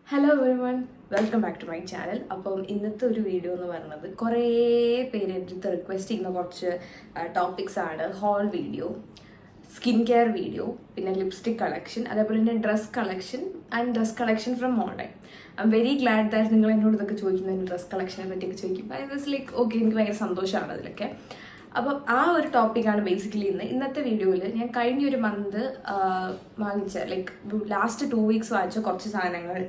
Hello everyone, welcome back to my channel. അപ്പം ഇന്നത്തെ ഒരു വീഡിയോ എന്ന് പറയുന്നത് കുറേ പേര് എൻ്റെ അടുത്ത് റിക്വസ്റ്റ് ചെയ്യുന്ന കുറച്ച് ടോപ്പിക്സ് ആണ്. Haul video, skin care video, പിന്നെ ലിപ്സ്റ്റിക് കളക്ഷൻ, അതേപോലെ തന്നെ dress collection and dress collection from online. I'm very glad that നിങ്ങൾ എന്നോട് ഇതൊക്കെ ചോദിക്കുന്നതിന് ഡ്രസ് കളക്ഷനെ പറ്റിയൊക്കെ ചോദിക്കും. ഐ വാസ് ലൈക്ക് ഓക്കെ, എനിക്ക് ഭയങ്കര സന്തോഷമാണ് അതിലൊക്കെ. അപ്പം ആ ഒരു ടോപ്പിക്കാണ് ബേസിക്കലി ഇന്നത്തെ വീഡിയോയിൽ ഞാൻ കഴിഞ്ഞൊരു മന്ത് വാങ്ങിച്ച ലാസ്റ്റ് 2 വീക്സ് വാങ്ങിച്ച കുറച്ച് സാധനങ്ങൾ,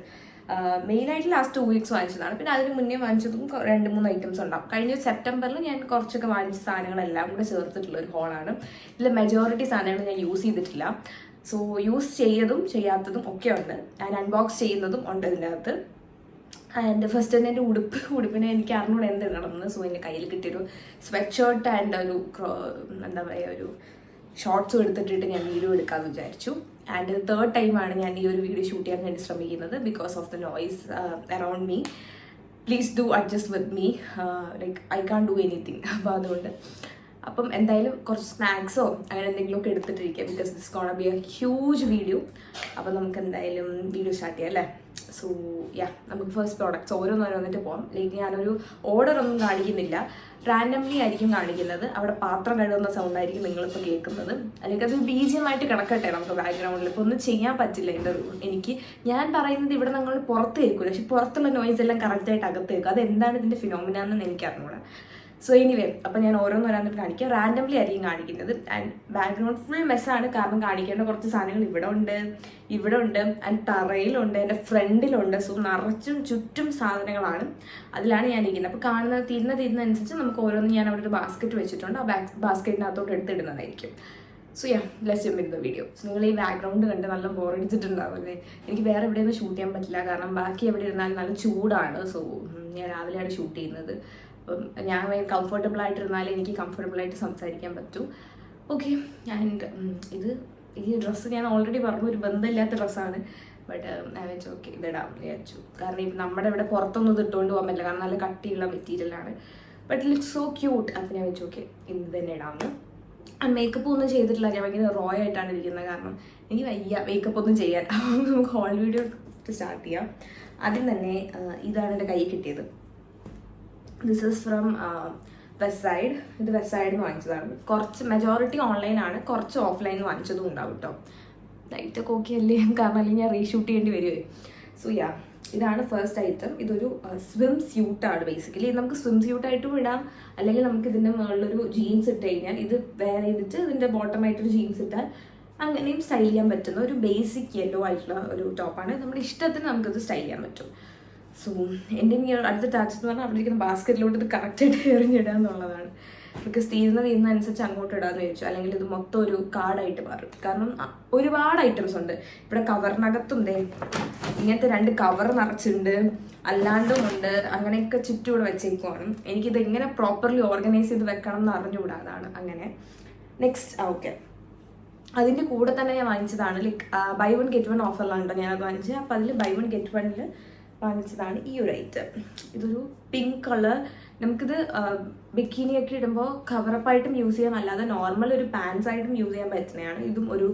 മെയിനായിട്ട് ലാസ്റ്റ് 2 വീക്സ് വാങ്ങിച്ചതാണ്. പിന്നെ അതിന് മുന്നേ വാങ്ങിച്ചതും 2-3 ഐറ്റംസ് ഉണ്ടാവും. കഴിഞ്ഞ സെപ്റ്റംബറിൽ ഞാൻ കുറച്ചൊക്കെ വാങ്ങിച്ച സാധനങ്ങളെല്ലാം കൂടെ ചേർത്തിട്ടുള്ള ഒരു ഹോളാണ്. ഇതിൽ മെജോറിറ്റി സാധനങ്ങൾ ഞാൻ യൂസ് ചെയ്തിട്ടില്ല. സോ യൂസ് ചെയ്തതും ചെയ്യാത്തതും ഒക്കെ ഉണ്ട്. ഞാൻ അൺബോക്സ് ചെയ്യുന്നതും ഉണ്ട് ഇതിൻ്റെ അകത്ത്. ആൻഡ് ഫസ്റ്റ് തന്നെ എൻ്റെ ഉടുപ്പിനെ എനിക്ക് അറിഞ്ഞൂടെ എന്ത് ഇടണമെന്ന്. സോ എൻ്റെ കയ്യിൽ കിട്ടിയൊരു സ്വെറ്റ് ഷർട്ട് ആൻഡ് ഒരു എന്താ പറയുക, ഒരു ഷോർട്ട്സും എടുത്തിട്ടിട്ട് ഞാൻ വീഡിയോ എടുക്കാമെന്ന് വിചാരിച്ചു. ആൻഡ് 3rd ടൈമാണ് ഞാൻ ഈ ഒരു വീഡിയോ ഷൂട്ട് ചെയ്യാൻ വേണ്ടി ശ്രമിക്കുന്നത് because of the noise around me. Please do adjust with me, I can do anything. അപ്പോൾ അതുകൊണ്ട് അപ്പം എന്തായാലും കുറച്ച് സ്നാക്സോ അങ്ങനെ എന്തെങ്കിലുമൊക്കെ എടുത്തിട്ടിരിക്കാം because this gonna be a huge video. അപ്പം നമുക്ക് എന്തായാലും വീഡിയോ സ്റ്റാർട്ട് ചെയ്യാം അല്ലേ. സോ നമുക്ക് ഫസ്റ്റ് പ്രോഡക്റ്റ്സ് ഓരോന്നോരോന്നിട്ട് പോകാം. ഞാനൊരു ഓർഡർ ഒന്നും കാണിക്കുന്നില്ല, റാൻഡംലി ആയിരിക്കും കാണിക്കുന്നത്. അവിടെ പാത്രം കഴുകുന്ന സൗണ്ട് ആയിരിക്കും നിങ്ങളിപ്പോൾ കേൾക്കുന്നത്. അല്ലെങ്കിൽ അത് ബീജിയമായിട്ട് കിടക്കട്ടെ നമുക്ക് ബാക്ക്ഗ്രൗണ്ടിൽ. ഇപ്പോൾ ഒന്നും ചെയ്യാൻ പറ്റില്ല. എനിക്ക് ഞാൻ പറയുന്നത് ഇവിടെ നിങ്ങൾ പുറത്ത് കേൾക്കില്ല, പക്ഷെ പുറത്തുള്ള നോയ്സ് എല്ലാം കറക്റ്റായിട്ട് അകത്ത് കേൾക്കും. അതെന്താണ് ഇതിൻ്റെ ഫിനോമിനാന്ന് എനിക്ക് അറിഞ്ഞൂടാ. സോ എനിവേ, അപ്പം ഞാൻ ഓരോന്നോരോന്നിട്ട് കാണിക്കാം. റാൻഡംലി ആയിരിക്കും കാണിക്കുന്നത്. ആൻഡ് ബാക്ക്ഗ്രൗണ്ട് ഫുൾ മെസ്സാണ്, കാരണം കാണിക്കേണ്ട കുറച്ച് സാധനങ്ങൾ ഇവിടെ ഉണ്ട് ആൻഡ് തറയിലുണ്ട്, എൻ്റെ ഫ്രണ്ടിലുണ്ട്. സോ നിറച്ചും ചുറ്റും സാധനങ്ങളാണ്. അതിലാണ് ഞാൻ ഇരിക്കുന്നത്. അപ്പോൾ കാണുന്നത് തീരുന്നതനുസരിച്ച് നമുക്ക് ഓരോന്നും ഞാൻ അവിടെ ഒരു ബാസ്ക്കറ്റ് വെച്ചിട്ടുണ്ട്. ആ ബാസ്ക്കറ്റിനകത്തോട്ട് എടുത്തിടുന്നതായിരിക്കും. So let's jump in the video. So നിങ്ങൾ ഈ ബാക്ക്ഗ്രൗണ്ട് കണ്ട് നല്ല ബോറടിച്ചിട്ടുണ്ടാവും അല്ലേ. എനിക്ക് വേറെ എവിടെയൊന്നും ഷൂട്ട് ചെയ്യാൻ പറ്റില്ല, കാരണം ബാക്കി എവിടെ ഇരുന്നാലും നല്ല ചൂടാണ്. സോ ഞാൻ രാവിലെയാണ് ഷൂട്ട് ചെയ്യുന്നത്. അപ്പം ഞാൻ കംഫർട്ടബിൾ ആയിട്ടിരുന്നാലേ എനിക്ക് കംഫർട്ടബിളായിട്ട് സംസാരിക്കാൻ പറ്റൂ. ഓക്കെ. ആൻഡ് ഈ ഡ്രസ്സ് ഞാൻ ഓൾറെഡി പറഞ്ഞു ഒരു ബന്ധമില്ലാത്ത ഡ്രസ്സാണ്. ബട്ട് ഞാൻ വെച്ചു ഓക്കെ ഇതിടാമെന്ന് വിചാരിച്ചു. കാരണം ഇപ്പം നമ്മുടെ ഇവിടെ പുറത്തൊന്നും ഇത് ഇട്ടുകൊണ്ട് പോകാൻ പറ്റില്ല, കാരണം നല്ല കട്ടിയുള്ള മെറ്റീരിയലാണ്. But it looks so cute. അപ്പം ഞാൻ വെച്ചു ഓക്കെ ഇന്ന് തന്നെ ഇടാമെന്ന്. മേക്കപ്പ് ഒന്നും ചെയ്തിട്ടില്ല, ഞാൻ ഭയങ്കര റോ ആയിട്ടാണ് ഇരിക്കുന്നത്, കാരണം എനിക്ക് വയ്യ മേക്കപ്പ് ഒന്നും ചെയ്യാൻ. നമുക്ക് ഹോൾ വീഡിയോ സ്റ്റാർട്ട് ചെയ്യാം. ആദ്യം തന്നെ ഇതാണ് എൻ്റെ കൈ കിട്ടിയത്. This is from west side. ഇത് വെസ്റ്റ് സൈഡിൽ വാങ്ങിച്ചതാണ്. കുറച്ച് മെജോറിറ്റി ഓൺലൈനാണ്, കുറച്ച് ഓഫ്ലൈനിൽ വാങ്ങിച്ചതും ഉണ്ടാവും കേട്ടോ. ലൈറ്റൊക്കെ ഓക്കെ അല്ലേ, കാരണം അല്ലെങ്കിൽ ഞാൻ റീഷൂട്ട് ചെയ്യേണ്ടി വരുമേ. സോ ഇതാണ് ഫസ്റ്റ് ഐറ്റം. ഇതൊരു സ്വിം സ്യൂട്ടാണ് ബേസിക്കലി. നമുക്ക് സ്വിം സ്യൂട്ടായിട്ടും ഇടാം, അല്ലെങ്കിൽ നമുക്ക് ഇതിൻ്റെ മുകളിലൊരു ജീൻസ് ഇട്ട് കഴിഞ്ഞാൽ ഇത് വെയർ ചെയ്തിട്ട് ഇതിൻ്റെ ബോട്ടമായിട്ടൊരു ജീൻസ് ഇട്ടാൽ അങ്ങനെയും സ്റ്റൈൽ ചെയ്യാൻ പറ്റുന്ന ഒരു ബേസിക് യെല്ലോ ആയിട്ടുള്ള ഒരു ടോപ്പാണ്. നമ്മുടെ ഇഷ്ടത്തിന് നമുക്കിത് സ്റ്റൈൽ ചെയ്യാൻ പറ്റും. സോ എൻ്റെ ഈ അടുത്ത ടാച്ച് എന്ന് പറഞ്ഞാൽ അവിടെ ഇരിക്കുന്ന ബാസ്ക്കറ്റിലോട്ട് ഇത് കറക്റ്റായിട്ട് എറിഞ്ഞിടുക എന്നുള്ളതാണ്. ബിക്കോസ് തീരുന്നതനുസരിച്ച് അങ്ങോട്ട് ഇടാമെന്ന് ചോദിച്ചു, അല്ലെങ്കിൽ ഇത് മൊത്തം ഒരു കാർഡായിട്ട് മാറും. കാരണം ഒരുപാട് ഐറ്റംസ് ഉണ്ട് ഇവിടെ. കവറിനകത്തും ഇങ്ങനത്തെ 2 കവർ നിറച്ചിട്ടുണ്ട്, അല്ലാണ്ടും ഉണ്ട്. അങ്ങനെയൊക്കെ ചുറ്റും ഇവിടെ വെച്ചേക്കുവാണ്. എനിക്കിത് എങ്ങനെ പ്രോപ്പർലി ഓർഗനൈസ് ചെയ്ത് വെക്കണം എന്ന് അറിഞ്ഞുകൂടാ, അതാണ് അങ്ങനെ. നെക്സ്റ്റ് ഓക്കെ, അതിൻ്റെ കൂടെ തന്നെ ഞാൻ വാങ്ങിച്ചതാണ്. ബൈ 1 get 1 ഓഫറിലാണ് ഞാനത് വാങ്ങിച്ചത്. അപ്പോൾ അതിൽ ബൈ 1 get 1 വാങ്ങിച്ചതാണ് ഈ ഒരു ഐറ്റം. ഇതൊരു പിങ്ക് കളർ. നമുക്കിത് ബിക്കിനിയൊക്കെ ഇടുമ്പോൾ കവറപ്പായിട്ടും യൂസ് ചെയ്യാം, അല്ലാതെ നോർമൽ ഒരു പാൻസ് ആയിട്ടും യൂസ് ചെയ്യാൻ പറ്റുന്നതാണ്. ഇതും ഒരു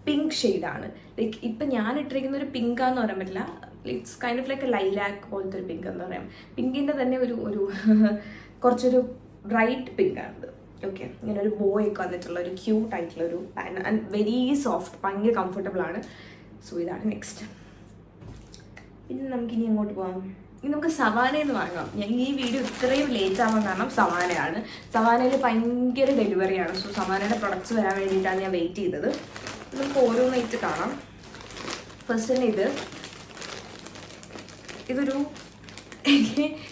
പിങ്ക് ഷെയ്ഡാണ്. ഇപ്പം ഞാൻ ഇട്ടിരിക്കുന്ന ഒരു പിങ്കാന്ന് പറയാൻ പറ്റില്ല, it's kind of like lilac പോലത്തെ ഒരു പിങ്ക് എന്ന് പറയാം. പിങ്കിൻ്റെ തന്നെ ഒരു കുറച്ചൊരു ബ്രൈറ്റ് പിങ്കാണിത്. ഓക്കെ, ഇങ്ങനെ ഒരു ബോയൊക്കെ വന്നിട്ടുള്ള ഒരു ക്യൂട്ട് ആയിട്ടുള്ള ഒരു പാൻ ആൻഡ് വെരി സോഫ്റ്റ്, ഭയങ്കര കംഫർട്ടബിൾ ആണ്. സോ ഇതാണ് നെക്സ്റ്റ്. പിന്നെ നമുക്കിനി എങ്ങോട്ട് പോകാം? ഇനി നമുക്ക് സവാനയിൽ നിന്ന് വാങ്ങാം. ഞാൻ ഈ വീഡിയോ ഇത്രയും ലേറ്റ് ആവാൻ കാരണം സവാനയാണ്. സവാനയിൽ ഭയങ്കര ഡെലിവറിയാണ്. സോ സവാനയുടെ പ്രൊഡക്ട്സ് വരാൻ വേണ്ടിയിട്ടാണ് ഞാൻ വെയിറ്റ് ചെയ്തത്. നമുക്ക് ഓരോന്നായിട്ട് കാണാം. ഫസ്റ്റ് തന്നെ ഇതൊരു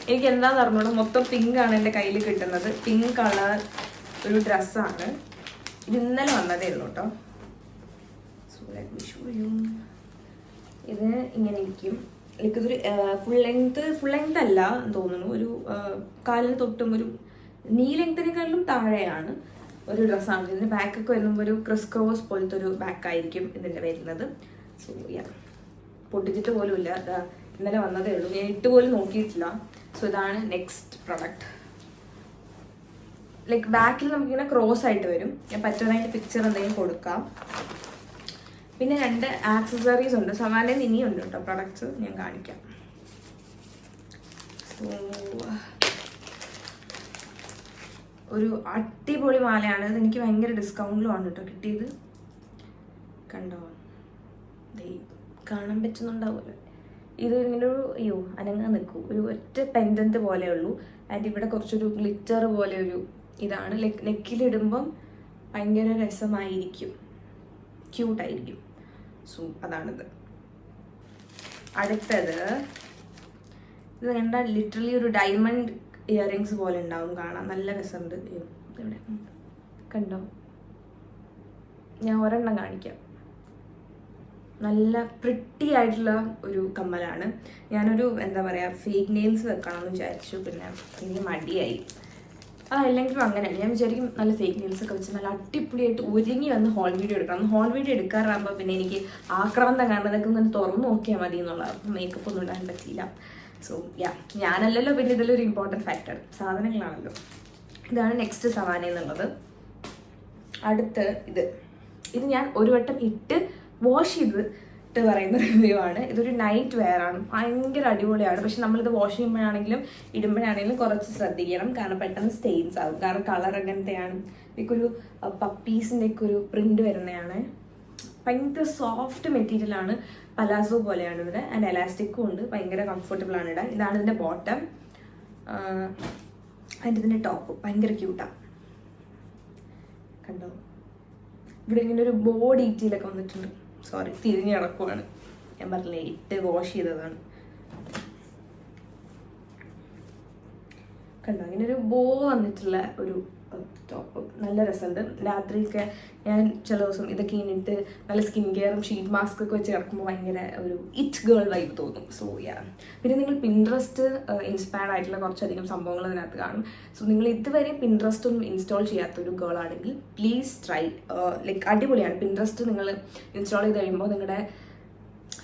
എനിക്ക് എന്താണെന്ന് അറിഞ്ഞോളൂ, മൊത്തം പിങ്കാണ് എൻ്റെ കയ്യിൽ കിട്ടുന്നത്. പിങ്ക് കളർ ഒരു ഡ്രസ്സാണ്. ഇത് ഇന്നലെ വന്നതേ ഉള്ളൂ കേട്ടോ. So let me show you. ഇത് ഇങ്ങനെ ഇരിക്കും. ഇതൊരു ഫുൾ ലെങ്ത് അല്ല എന്ന് തോന്നുന്നു. ഒരു കാലിന് തൊട്ടും ഒരു നീ ലെങ്ത്തിനേക്കാളും താഴെയാണ് ഒരു ഡ്രസ്സാണ്. ഇതിൻ്റെ ബാക്കൊക്കെ വരുമ്പോൾ ഒരു ക്രിസ്ക്രോസ് പോലത്തെ ഒരു ബാക്കായിരിക്കും ഇതിൻ്റെ വരുന്നത്. സോ പൊട്ടിച്ചിട്ട് പോലും ഇല്ല, ഇന്നലെ വന്നതേ ഉള്ളൂ. ഞാൻ ഇട്ട് പോലും നോക്കിയിട്ടില്ല. സോ ഇതാണ് നെക്സ്റ്റ് പ്രൊഡക്റ്റ്. ബാക്കിൽ നമുക്കിങ്ങനെ ക്രോസ് ആയിട്ട് വരും. ഞാൻ പറ്റുന്നതിൻ്റെ പിക്ചർ എന്തെങ്കിലും കൊടുക്കാം. പിന്നെ 2 ആക്സസറീസ് ഉണ്ട്. സവാനയിൽ ഇനിയുണ്ട് കേട്ടോ പ്രൊഡക്ട്സ്, ഞാൻ കാണിക്കാം. സോ ഒരു അടിപൊളി മാലയാണ് ഇത്. എനിക്ക് ഭയങ്കര ഡിസ്കൗണ്ടിലുമാണ് കേട്ടോ കിട്ടിയത്. കണ്ടോ, കാണാൻ പറ്റുന്നുണ്ടാവുമല്ലോ. ഇത് ഇങ്ങനെ ഒരു അനങ്ങാൻ നിൽക്കും, ഒരു ഒറ്റ പെൻഡന്റ് പോലെ ഉള്ളൂ. ആൻഡ് ഇവിടെ കുറച്ചൊരു ഗ്ലിറ്റർ പോലെ ഒരു ഇതാണ്. നെക്കിലിടുമ്പം ഭയങ്കര രസമായിരിക്കും, ക്യൂട്ടായിരിക്കും. സോ അതാണിത്. അടുത്തത് ഇത് കണ്ടാൽ ലിറ്ററലി ഒരു ഡയമണ്ട് ഇയറിങ്സ് പോലെ ഉണ്ടാവും, കാണാൻ നല്ല രസമുണ്ട്. ഇവിടെ കണ്ടോ, ഞാൻ ഒരെണ്ണം കാണിക്കാം. നല്ല പ്രിട്ടി ആയിട്ടുള്ള ഒരു കമ്മലാണ്. ഞാനൊരു എന്താ പറയുക ഫേക്ക് നെയിൽസ് വെക്കണമെന്ന് വിചാരിച്ചു, പിന്നെ എനിക്ക് മടിയായി. അല്ലെങ്കിലും അങ്ങനെയല്ല, ഞാൻ വിചാരിക്കും നല്ല ഫേക്ക് നെയിൽസ് ഒക്കെ വെച്ച് നല്ല അടിപൊളിയായിട്ട് ഒരുങ്ങി വന്ന് ഹോൾ വീഡിയോ എടുക്കണം. ഹോൾ വീഡിയോ എടുക്കാറാകുമ്പോൾ പിന്നെ എനിക്ക് ആക്രാന്തം കാണുന്നതൊക്കെ ഒന്ന് തുറന്നു നോക്കിയാൽ മതി എന്നുള്ള, മേക്കപ്പ് ഒന്നും ഇടാൻ പറ്റിയില്ല. സോ ഞാനല്ലല്ലോ പിന്നെ ഇതിലൊരു ഇമ്പോർട്ടൻറ്റ് ഫാക്ടർ, സാധനങ്ങളാണല്ലോ. ഇതാണ് നെക്സ്റ്റ് സവാന എന്നുള്ളത്. അടുത്ത് ഇത് ഞാൻ ഒരു വട്ടം ഇട്ട് വാഷ് ചെയ്തിട്ട് പറയുന്ന റിവ്യൂ ആണ്. ഇതൊരു നൈറ്റ് വെയർ ആണ്, ഭയങ്കര അടിപൊളിയാണ്. പക്ഷെ നമ്മളിത് വാഷ് ചെയ്യുമ്പോഴാണെങ്കിലും ഇടുമ്പോഴാണെങ്കിലും കുറച്ച് ശ്രദ്ധിക്കണം, കാരണം പെട്ടെന്ന് സ്റ്റെയിൻസ് ആകും. കാരണം കളർ അങ്ങനത്തെയാണ്. ഇതൊരു പപ്പീസിൻ്റെ ഒക്കെ ഒരു പ്രിന്റ് വരുന്നതാണ്. ഭയങ്കര സോഫ്റ്റ് മെറ്റീരിയലാണ്, പലാസോ പോലെയാണ് ഇവിടെ. ആൻഡ് എലാസ്റ്റിക്കും ഉണ്ട്, ഭയങ്കര കംഫർട്ടബിൾ ആണ് ഇടാൻ. ഇതാണ് ഇതിൻ്റെ ബോട്ടം. ആൻഡ് ഇതിൻ്റെ ടോപ്പ് ഭയങ്കര ക്യൂട്ടാണ്. കണ്ടോ, ഇവിടെ ഇങ്ങനെ ഒരു ബോ ഡീറ്റെയിലൊക്കെ വന്നിട്ടുണ്ട്. സോറി, തിരിഞ്ഞ് കിടക്കുവാണ്, ഞാൻ പറഞ്ഞില്ലേ ഇട്ട് വാഷ് ചെയ്തതാണ്. കണ്ടോ, ഇങ്ങനെ ഒരു ബോ വന്നിട്ടുള്ള ഒരു ടോപ്പ്, നല്ല രസമുണ്ട്. രാത്രിയൊക്കെ ഞാൻ ചില ദിവസം ഇതൊക്കെ ഇന്നിട്ട് നല്ല സ്കിൻ കെയറും ഷീറ്റ് മാസ്ക് ഒക്കെ വെച്ച് കിടക്കുമ്പോൾ ഭയങ്കര ഒരു ഇറ്റ് ഗേൾ വൈബ് തോന്നും. സോ പിന്നെ നിങ്ങൾ പിൻട്രസ്റ്റ് ഇൻസ്പയർഡ് ആയിട്ടുള്ള കുറച്ചധികം സംഭവങ്ങൾ അതിനകത്ത് കാണും. സോ നിങ്ങൾ ഇതുവരെ പിൻട്രസ്റ്റ് ഒന്നും ഇൻസ്റ്റാൾ ചെയ്യാത്തൊരു ഗേൾ ആണെങ്കിൽ പ്ലീസ് ട്രൈ. ലൈക്ക് അടിപൊളിയാണ്. പിൻട്രസ്റ്റ് നിങ്ങൾ ഇൻസ്റ്റാൾ ചെയ്ത് കഴിയുമ്പോൾ നിങ്ങളുടെ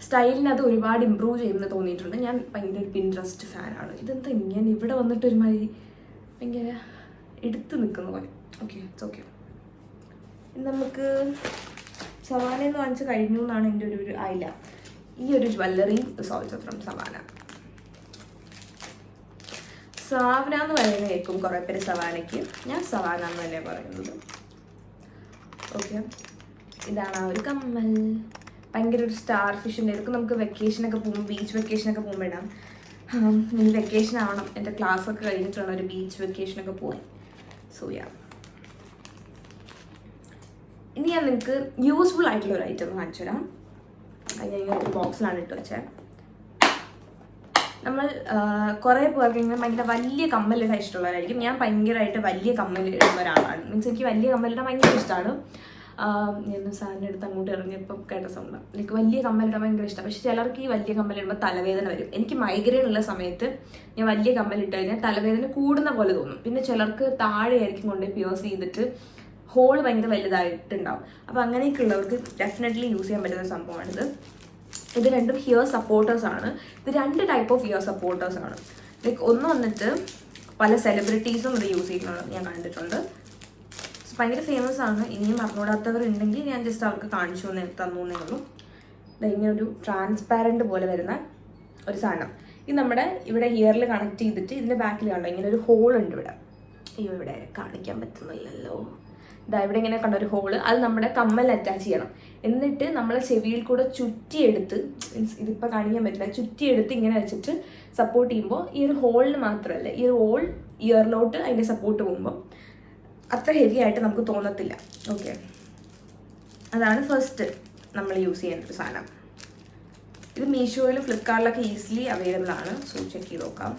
സ്റ്റൈലിന് അത് ഒരുപാട് ഇമ്പ്രൂവ് ചെയ്യുമെന്ന് തോന്നിയിട്ടുണ്ട്. ഞാൻ ഭയങ്കര ഒരു പിൻട്രസ്റ്റ് ഫാനാണ്. ഇതെന്താ ഞാൻ ഇവിടെ വന്നിട്ട് ഒരുമാതിരി ഭയങ്കര എടുത്ത് നിൽക്കുന്ന പോലെ. Okay, it's okay. നമുക്ക് സവാനയെന്ന് വാങ്ങിച്ച് കഴിഞ്ഞു എന്നാണ് എൻ്റെ ഒരു ആയില്ല. ഈ ഒരു jewellery is also from Savana. Savana എന്ന് പറയുന്ന കേൾക്കും കുറേ പേര് സവാനയ്ക്ക്, ഞാൻ സവാന എന്ന് തന്നെ പറയുന്നത്. ഓക്കെ, ഇതാണ് ആ ഒരു കമ്മൽ. ഭയങ്കര ഒരു സ്റ്റാർ ഫിഷിൻ്റെ ഇതൊക്കെ നമുക്ക് വെക്കേഷനൊക്കെ പോകുമ്പോൾ, ബീച്ച് വെക്കേഷനൊക്കെ പോകുമ്പോൾ ഇടാം. ഇനി വെക്കേഷൻ ആവണം, എൻ്റെ ക്ലാസ്സൊക്കെ കഴിഞ്ഞിട്ടുള്ള ഒരു ബീച്ച് വെക്കേഷനൊക്കെ പോകാൻ. സോ ഇനി ഞാൻ നിങ്ങൾക്ക് യൂസ്ഫുൾ ആയിട്ടുള്ള ഒരു ഐറ്റം കാണിച്ചു തരാം. അത് ഞാൻ ഒരു ബോക്സിലാണ് ഇട്ട് വെച്ചത്. നമ്മൾ കുറേ പേർക്ക് ഇങ്ങനെ ഭയങ്കര വലിയ കമ്മലിടാൻ ഇഷ്ടമുള്ളവരായിരിക്കും. ഞാൻ ഭയങ്കരമായിട്ട് വലിയ കമ്മലിടുന്ന ഒരാളാണ്. മീൻസ് എനിക്ക് വലിയ കമ്മലിടാൻ ഭയങ്കര ഇഷ്ടമാണ്. ഞാൻ സാറിൻ്റെ അടുത്ത് അങ്ങോട്ട് ഇറങ്ങിയപ്പോൾ കേട്ട സൗണ്ടാണ്. എനിക്ക് വലിയ കമ്മലിടാൻ ഭയങ്കര ഇഷ്ടമാണ്. പക്ഷെ ചിലർക്ക് ഈ വലിയ കമ്മലിടുമ്പോൾ തലവേദന വരും. എനിക്ക് മൈഗ്രെയിൻ ഉള്ള സമയത്ത് ഞാൻ വലിയ കമ്മലിട്ട് കഴിഞ്ഞാൽ തലവേദന കൂടുന്ന പോലെ തോന്നും. പിന്നെ ചിലർക്ക് താഴെയായിരിക്കും കൊണ്ട് പിയേഴ്സ് ചെയ്തിട്ട് ഹോൾ ഭയങ്കര വലുതായിട്ടുണ്ടാവും. അപ്പോൾ അങ്ങനെയൊക്കെ ഉള്ളവർക്ക് ഡെഫിനറ്റ്ലി യൂസ് ചെയ്യാൻ പറ്റുന്ന സംഭവമാണിത്. ഇത് രണ്ടും ഹിയർ സപ്പോർട്ടേഴ്സ് ആണ്. ഇത് 2 ടൈപ്പ് ഓഫ് ഹിയർ സപ്പോർട്ടേഴ്സ് ആണ്. ലൈക്ക് ഒന്ന് വന്നിട്ട് പല സെലിബ്രിറ്റീസും ഇത് യൂസ് ചെയ്യുന്നത് ഞാൻ കണ്ടിട്ടുണ്ട്. ഭയങ്കര ഫേമസ് ആണ്. ഇനിയും അറിഞ്ഞൂടാത്തവരുണ്ടെങ്കിൽ ഞാൻ ജസ്റ്റ് അവർക്ക് കാണിച്ചു തന്നേ ഉള്ളൂ. ഇങ്ങനെ ഒരു ട്രാൻസ്പാരൻറ്റ് പോലെ വരുന്ന ഒരു സാധനം. ഇത് നമ്മുടെ ഇവിടെ ഹിയറിൽ കണക്ട് ചെയ്തിട്ട് ഇതിൻ്റെ ബാക്കിൽ കണ്ടോ ഇങ്ങനെ ഒരു ഹോൾ ഉണ്ട് ഇവിടെ. അയ്യോ, ഇവിടെ കാണിക്കാൻ പറ്റുന്നില്ലല്ലോ. ഇതാ ഇവിടെ ഇങ്ങനെ കണ്ട ഒരു ഹോള്, അത് നമ്മുടെ കമ്മൽ അറ്റാച്ച് ചെയ്യണം. എന്നിട്ട് നമ്മളെ ചെവിയിൽ കൂടെ ചുറ്റിയെടുത്ത്, മീൻസ് ഇതിപ്പോൾ കാണിക്കാൻ പറ്റില്ല, ചുറ്റിയെടുത്ത് ഇങ്ങനെ വെച്ചിട്ട് സപ്പോർട്ട് ചെയ്യുമ്പോൾ ഈ ഒരു ഹോളിന് മാത്രമല്ല, ഈ ഒരു ഹോൾ ഇയറിലോട്ട് അതിൻ്റെ സപ്പോർട്ട് പോകുമ്പോൾ അത്ര ഹെവി ആയിട്ട് നമുക്ക് തോന്നത്തില്ല. ഓക്കെ, അതാണ് ഫസ്റ്റ് നമ്മൾ യൂസ് ചെയ്യുന്ന ഒരു സാധനം. ഇത് മീഷോയിലും ഫ്ലിപ്കാർട്ടിലൊക്കെ ഈസിലി അവൈലബിൾ ആണ്. സോ ചെക്ക് ചെയ്ത് നോക്കാം.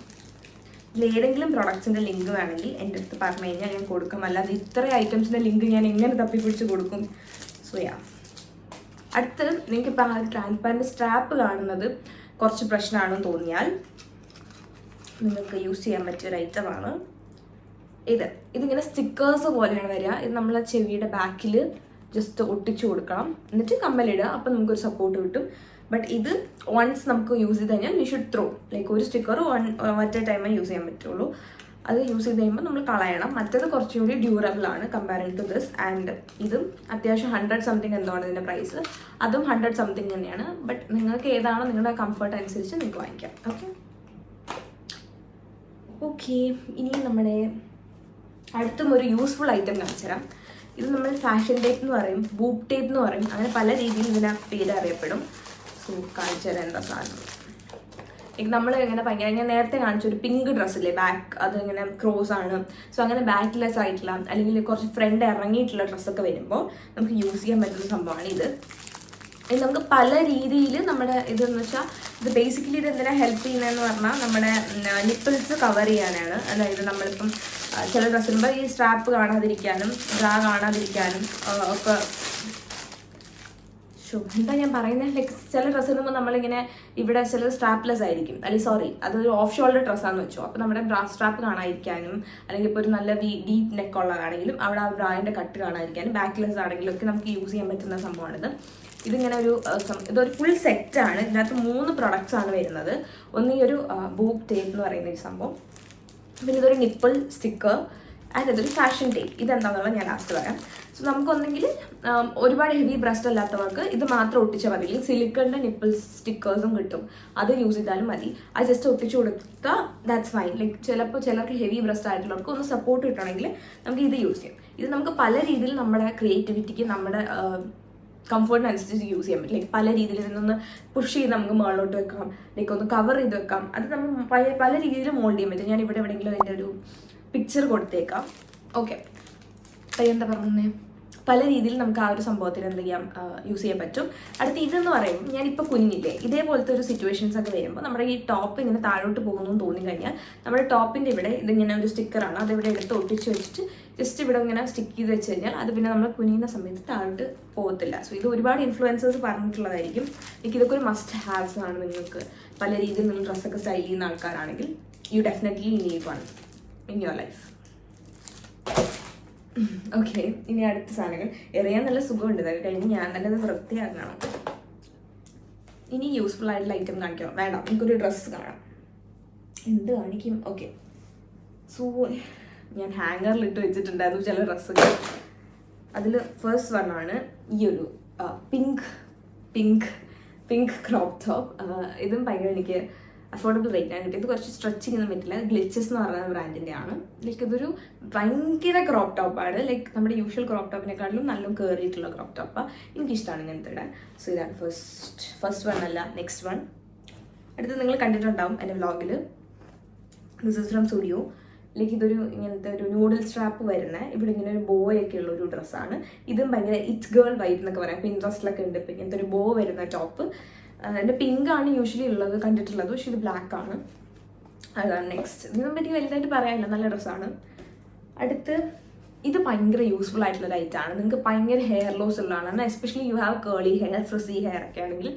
ഇതിലേതെങ്കിലും പ്രൊഡക്ട്സിൻ്റെ ലിങ്ക് വേണമെങ്കിൽ എൻ്റെ അടുത്ത് പറഞ്ഞു കഴിഞ്ഞാൽ ഞാൻ കൊടുക്കാം. അല്ലാതെ ഇത്ര ഐറ്റംസിൻ്റെ ലിങ്ക് ഞാൻ എങ്ങനെ തപ്പിപ്പിടിച്ച് കൊടുക്കും? സോ അടുത്ത് നിങ്ങൾക്കിപ്പോൾ ആ ട്രാൻസ്പാരൻറ്റ് സ്ട്രാപ്പ് കാണുന്നത് കുറച്ച് പ്രശ്നമാണെന്ന് തോന്നിയാൽ നിങ്ങൾക്ക് യൂസ് ചെയ്യാൻ പറ്റിയൊരു ഐറ്റമാണ് ഇതിങ്ങനെ സ്റ്റിക്കേഴ്സ് പോലെയാണ് വരിക. ഇത് നമ്മൾ ചെവിയുടെ ബാക്കിൽ ജസ്റ്റ് ഒട്ടിച്ചു കൊടുക്കണം, എന്നിട്ട് കമ്മലിടുക. അപ്പം നമുക്കൊരു സപ്പോർട്ട് കിട്ടും. ബട്ട് ഇത് വൺസ് നമുക്ക് യൂസ് ചെയ്ത് കഴിഞ്ഞാൽ വി ഷുഡ് ത്രോ. ലൈക്ക് ഒരു സ്റ്റിക്കർ ഒറ്റ ടൈമേ യൂസ് ചെയ്യാൻ പറ്റുള്ളൂ. അത് യൂസ് ചെയ്ത് കഴിയുമ്പോൾ നമ്മൾ കളയണം. മറ്റത് കുറച്ചും കൂടി ഡ്യൂറബിൾ ആണ് കമ്പയറിംഗ് ടു ദിസ്. ആൻഡ് ഇതും അത്യാവശ്യം 100 സംതിങ് എന്താണ് ഇതിൻ്റെ പ്രൈസ്, അതും 100 സംതിങ് തന്നെയാണ്. ബട്ട് നിങ്ങൾക്ക് ഏതാണോ നിങ്ങളുടെ കംഫർട്ട് അനുസരിച്ച് നിങ്ങൾക്ക് വാങ്ങിക്കാം. ഓക്കെ, ഇനി നമ്മുടെ അടുത്തും ഒരു യൂസ്ഫുൾ ഐറ്റം കാണിച്ചു തരാം. ഇത് നമ്മൾ ഫാഷൻ ടേപ്പ് എന്ന് പറയും, ബൂപ്പ് ടേപ്പ് എന്ന് പറയും, അങ്ങനെ പല രീതിയിൽ ഇതിനെ പേര് അറിയപ്പെടും. സോ കാണിച്ചു തരാം എന്താ സാധനം. നമ്മൾ ഇങ്ങനെ ഭയങ്കര, ഞാൻ നേരത്തെ കാണിച്ച ഒരു പിങ്ക് ഡ്രസ്സില്ലേ ബാക്ക്, അത് ഇങ്ങനെ ക്രോസ് ആണ്. സോ അങ്ങനെ ബാക്ക്ലെസ് ആയിട്ടുള്ള അല്ലെങ്കിൽ കുറച്ച് ഫ്രണ്ട് ഇറങ്ങിയിട്ടുള്ള ഡ്രസ്സൊക്കെ വരുമ്പോൾ നമുക്ക് യൂസ് ചെയ്യാൻ പറ്റുന്ന സംഭവമാണ് ഇത്. നമുക്ക് പല രീതിയിൽ നമ്മുടെ ഇതെന്ന് വെച്ചാൽ ഇത് ബേസിക്കലി ഇത് എന്തിനാ ഹെൽപ്പ് ചെയ്യുന്നതെന്ന് പറഞ്ഞാൽ നമ്മുടെ നിപ്പിൾസ് കവർ ചെയ്യാനാണ്. അതായത് നമ്മളിപ്പം ചില ഡ്രസ്സിടുമ്പോൾ ഈ സ്ട്രാപ്പ് കാണാതിരിക്കാനും ബ്രാ കാണാതിരിക്കാനും ഒക്കെ. എന്താ ഞാൻ പറയുന്നത്, ലൈക്ക് ചില ഡ്രസ്സ് ഇടുമ്പോൾ നമ്മളിങ്ങനെ ഇവിടെ ചിലത് സ്ട്രാപ്ലെസ് ആയിരിക്കും, അല്ലെങ്കിൽ സോറി അതൊരു ഓഫ് ഷോൾഡർ ഡ്രസ്സാന്ന് വെച്ചോ, അപ്പോൾ നമ്മുടെ ബ്രാ സ്ട്രാപ്പ് കാണാതിരിക്കാനും, അല്ലെങ്കിൽ ഇപ്പോൾ ഒരു നല്ല ഡീപ്പ് നെക്ക് ഉള്ളതാണെങ്കിലും അവിടെ ആ ബ്രാൻ്റെ കട്ട് കാണാതിരിക്കാനും, ബാക്ക്ലെസ് ആണെങ്കിലും ഒക്കെ നമുക്ക് യൂസ് ചെയ്യാൻ പറ്റുന്ന സംഭവമാണിത്. ഇതിങ്ങനെ ഇതൊരു ഫുൾ സെറ്റാണ്. ഇതിനകത്ത് 3 പ്രൊഡക്ട്സ് ആണ് വരുന്നത്. ഒന്ന് ഈ ഒരു ബൂപ്പ് ടേപ്പ് എന്ന് പറയുന്ന ഒരു സംഭവം, പിന്നെ ഇതൊരു നിപ്പിൾ സ്റ്റിക്കർ, ആൻഡ് ഇതൊരു ഫാഷൻ ടേപ്പ്. ഇതെന്താണെന്നുള്ളത് ഞാൻ ലാസ്റ്റ് പറയാം. സോ നമുക്കൊന്നെങ്കിൽ ഒരുപാട് ഹെവി ബ്രസ്റ്റ് അല്ലാത്തവർക്ക് ഇത് മാത്രം ഒട്ടിച്ചാൽ മതി. സിലിക്കണിൻ്റെ നിപ്പിൾ സ്റ്റിക്കേഴ്സും കിട്ടും, അത് യൂസ് ചെയ്താലും മതി. അത് ജസ്റ്റ് ഒട്ടിച്ചു കൊടുത്താൽ ദാറ്റ്സ് ഫൈൻ. ലൈക്ക് ചിലപ്പോൾ ചിലർക്ക് ഹെവി ബ്രസ്റ്റ് ആയിട്ടുള്ളവർക്ക് ഒന്ന് സപ്പോർട്ട് കിട്ടണമെങ്കിൽ നമുക്ക് ഇത് യൂസ് ചെയ്യാം. ഇത് നമുക്ക് പല രീതിയിൽ നമ്മുടെ ക്രിയേറ്റിവിറ്റിക്ക്, നമ്മുടെ കംഫർട്ടിനനുസരിച്ച് യൂസ് ചെയ്യാൻ പറ്റും. ലൈക്ക് പല രീതിയിൽ നിന്നൊന്ന് പുഷ് ചെയ്ത് നമുക്ക് മുകളിലോട്ട് വെക്കാം, ലൈക്ക് ഒന്ന് കവർ ചെയ്ത് വെക്കാം. അത് നമ്മൾ പല രീതിയിൽ മോൾഡ് ചെയ്യാൻ പറ്റും. ഞാൻ ഇവിടെ എവിടെയെങ്കിലും അതിൻ്റെ ഒരു പിക്ചർ കൊടുത്തേക്കാം. ഓക്കെ, എന്താ പറയുന്നത്, പല രീതിയിൽ നമുക്ക് ആ ഒരു സംഭവത്തിന് എന്ത് ചെയ്യാം, യൂസ് ചെയ്യാൻ പറ്റും. അടുത്ത് ഇതെന്ന് പറയുമ്പോൾ ഞാനിപ്പോൾ കുഞ്ഞില്ലേ ഇതേപോലത്തെ ഒരു സിറ്റുവേഷൻസ് ഒക്കെ വരുമ്പോൾ നമ്മുടെ ഈ ടോപ്പ് ഇങ്ങനെ താഴോട്ട് പോകുന്നു എന്ന് തോന്നിക്കഴിഞ്ഞാൽ നമ്മുടെ ടോപ്പിൻ്റെ ഇവിടെ ഇതിങ്ങനെ ഒരു സ്റ്റിക്കറാണ്, അതിവിടെ എടുത്ത് ഒട്ടിച്ച് വെച്ചിട്ട് ജസ്റ്റ് ഇവിടെ ഇങ്ങനെ സ്റ്റിക്ക് ചെയ്ത് വെച്ച് കഴിഞ്ഞാൽ അത് പിന്നെ നമ്മൾ കുനിയുന്ന സമയത്ത് താഴോട്ട് പോകത്തില്ല. സോ ഇത് ഒരുപാട് ഇൻഫ്ലുവൻസേഴ്സ് പറഞ്ഞിട്ടുള്ളതായിരിക്കും. ഇതൊക്കെ ഒരു മസ്റ്റ് ഹാവ്സ് ആണ്. നിങ്ങൾക്ക് പല രീതിയിൽ നിങ്ങൾ ഡ്രസ്സൊക്കെ സ്റ്റൈൽ ചെയ്യുന്ന ആൾക്കാരാണെങ്കിൽ you definitely need one in your life. Okay, ഇനി അടുത്ത സാധനങ്ങൾ എറിയാൻ നല്ല സുഖമുണ്ട്. ഇതൊക്കെ കഴിഞ്ഞ് ഞാൻ തന്നെ ഇത് വൃത്തിയാക്കണം. ഇനി യൂസ്ഫുൾ ആയിട്ടുള്ള ഐറ്റം കാണിക്കണം. വേണ്ട, എനിക്കൊരു ഡ്രസ്സ് കാണാം. എന്ത് കാണിക്കും? ഓക്കെ, സോ ഞാൻ ഹാങ്ങറിൽ ഇട്ട് വെച്ചിട്ടുണ്ടായിരുന്നു ചില ഡ്രസ്സുകൾ. അതിൽ ഫസ്റ്റ് വണ്ണാണ് ഈ ഒരു പിങ്ക് ക്രോപ്പ് ടോപ്പ്. ഇതും ഭയങ്കര എനിക്ക് അഫോർഡബിൾ റേറ്റാണ് കിട്ടിയത്. കുറച്ച് സ്ട്രെച്ചിങ് ഒന്നും പറ്റില്ല. ഗ്ലിച്ചസ് എന്ന് പറയുന്ന ബ്രാൻഡിൻ്റെ ആണ്. ലൈക്ക് ഇതൊരു ഭയങ്കര ക്രോപ്പ് ടോപ്പാണ്. ലൈക്ക് നമ്മുടെ യൂഷ്വൽ ക്രോപ്പ് ടോപ്പിനെക്കാളും നല്ല കയറിയിട്ടുള്ള ക്രോപ്പ് ടോപ്പാണ്. എനിക്കിഷ്ടമാണ് ഇങ്ങനത്തെ ഇടാൻ. സോ ഇതാണ് ഫസ്റ്റ് വൺ അല്ല, നെക്സ്റ്റ് വൺ. അടുത്ത് നിങ്ങൾ കണ്ടിട്ടുണ്ടാവും എൻ്റെ വ്ളോഗിൽ. This is from studio. Like ഇതൊരു ഇങ്ങനത്തെ ഒരു നൂഡിൽ സ്ട്രാപ്പ് വരുന്ന ഇവിടെ ഇങ്ങനെ ഒരു ബോയൊക്കെ ഉള്ള ഒരു ഡ്രസ്സാണ്. ഇതും ഭയങ്കര ഇറ്റ് ഗേൾ വൈബ് എന്നൊക്കെ പറയാം. പിൻട്രസ്റ്റിലൊക്കെ ഉണ്ട് ഇപ്പം ഇങ്ങനത്തെ ഒരു ബോ വരുന്ന ടോപ്പ്. എൻ്റെ പിങ്കാണ് യൂഷ്വലി ഉള്ളത്, കണ്ടിട്ടുള്ളത്. പക്ഷെ ഇത് ബ്ലാക്ക് ആണ്. അതാണ് നെക്സ്റ്റ്. ഇതിനെ പറ്റി വലുതായിട്ട് പറയാനില്ല, നല്ല ഡ്രസ്സാണ്. അടുത്ത് ഇത് ഭയങ്കര യൂസ്ഫുൾ ആയിട്ടുള്ള ലൈറ്റാണ്. നിങ്ങൾക്ക് ഭയങ്കര ഹെയർ ലോസ് ഉള്ളതാണ്, especially you have Keli hair, frizzy hair ഒക്കെ ആണെങ്കിൽ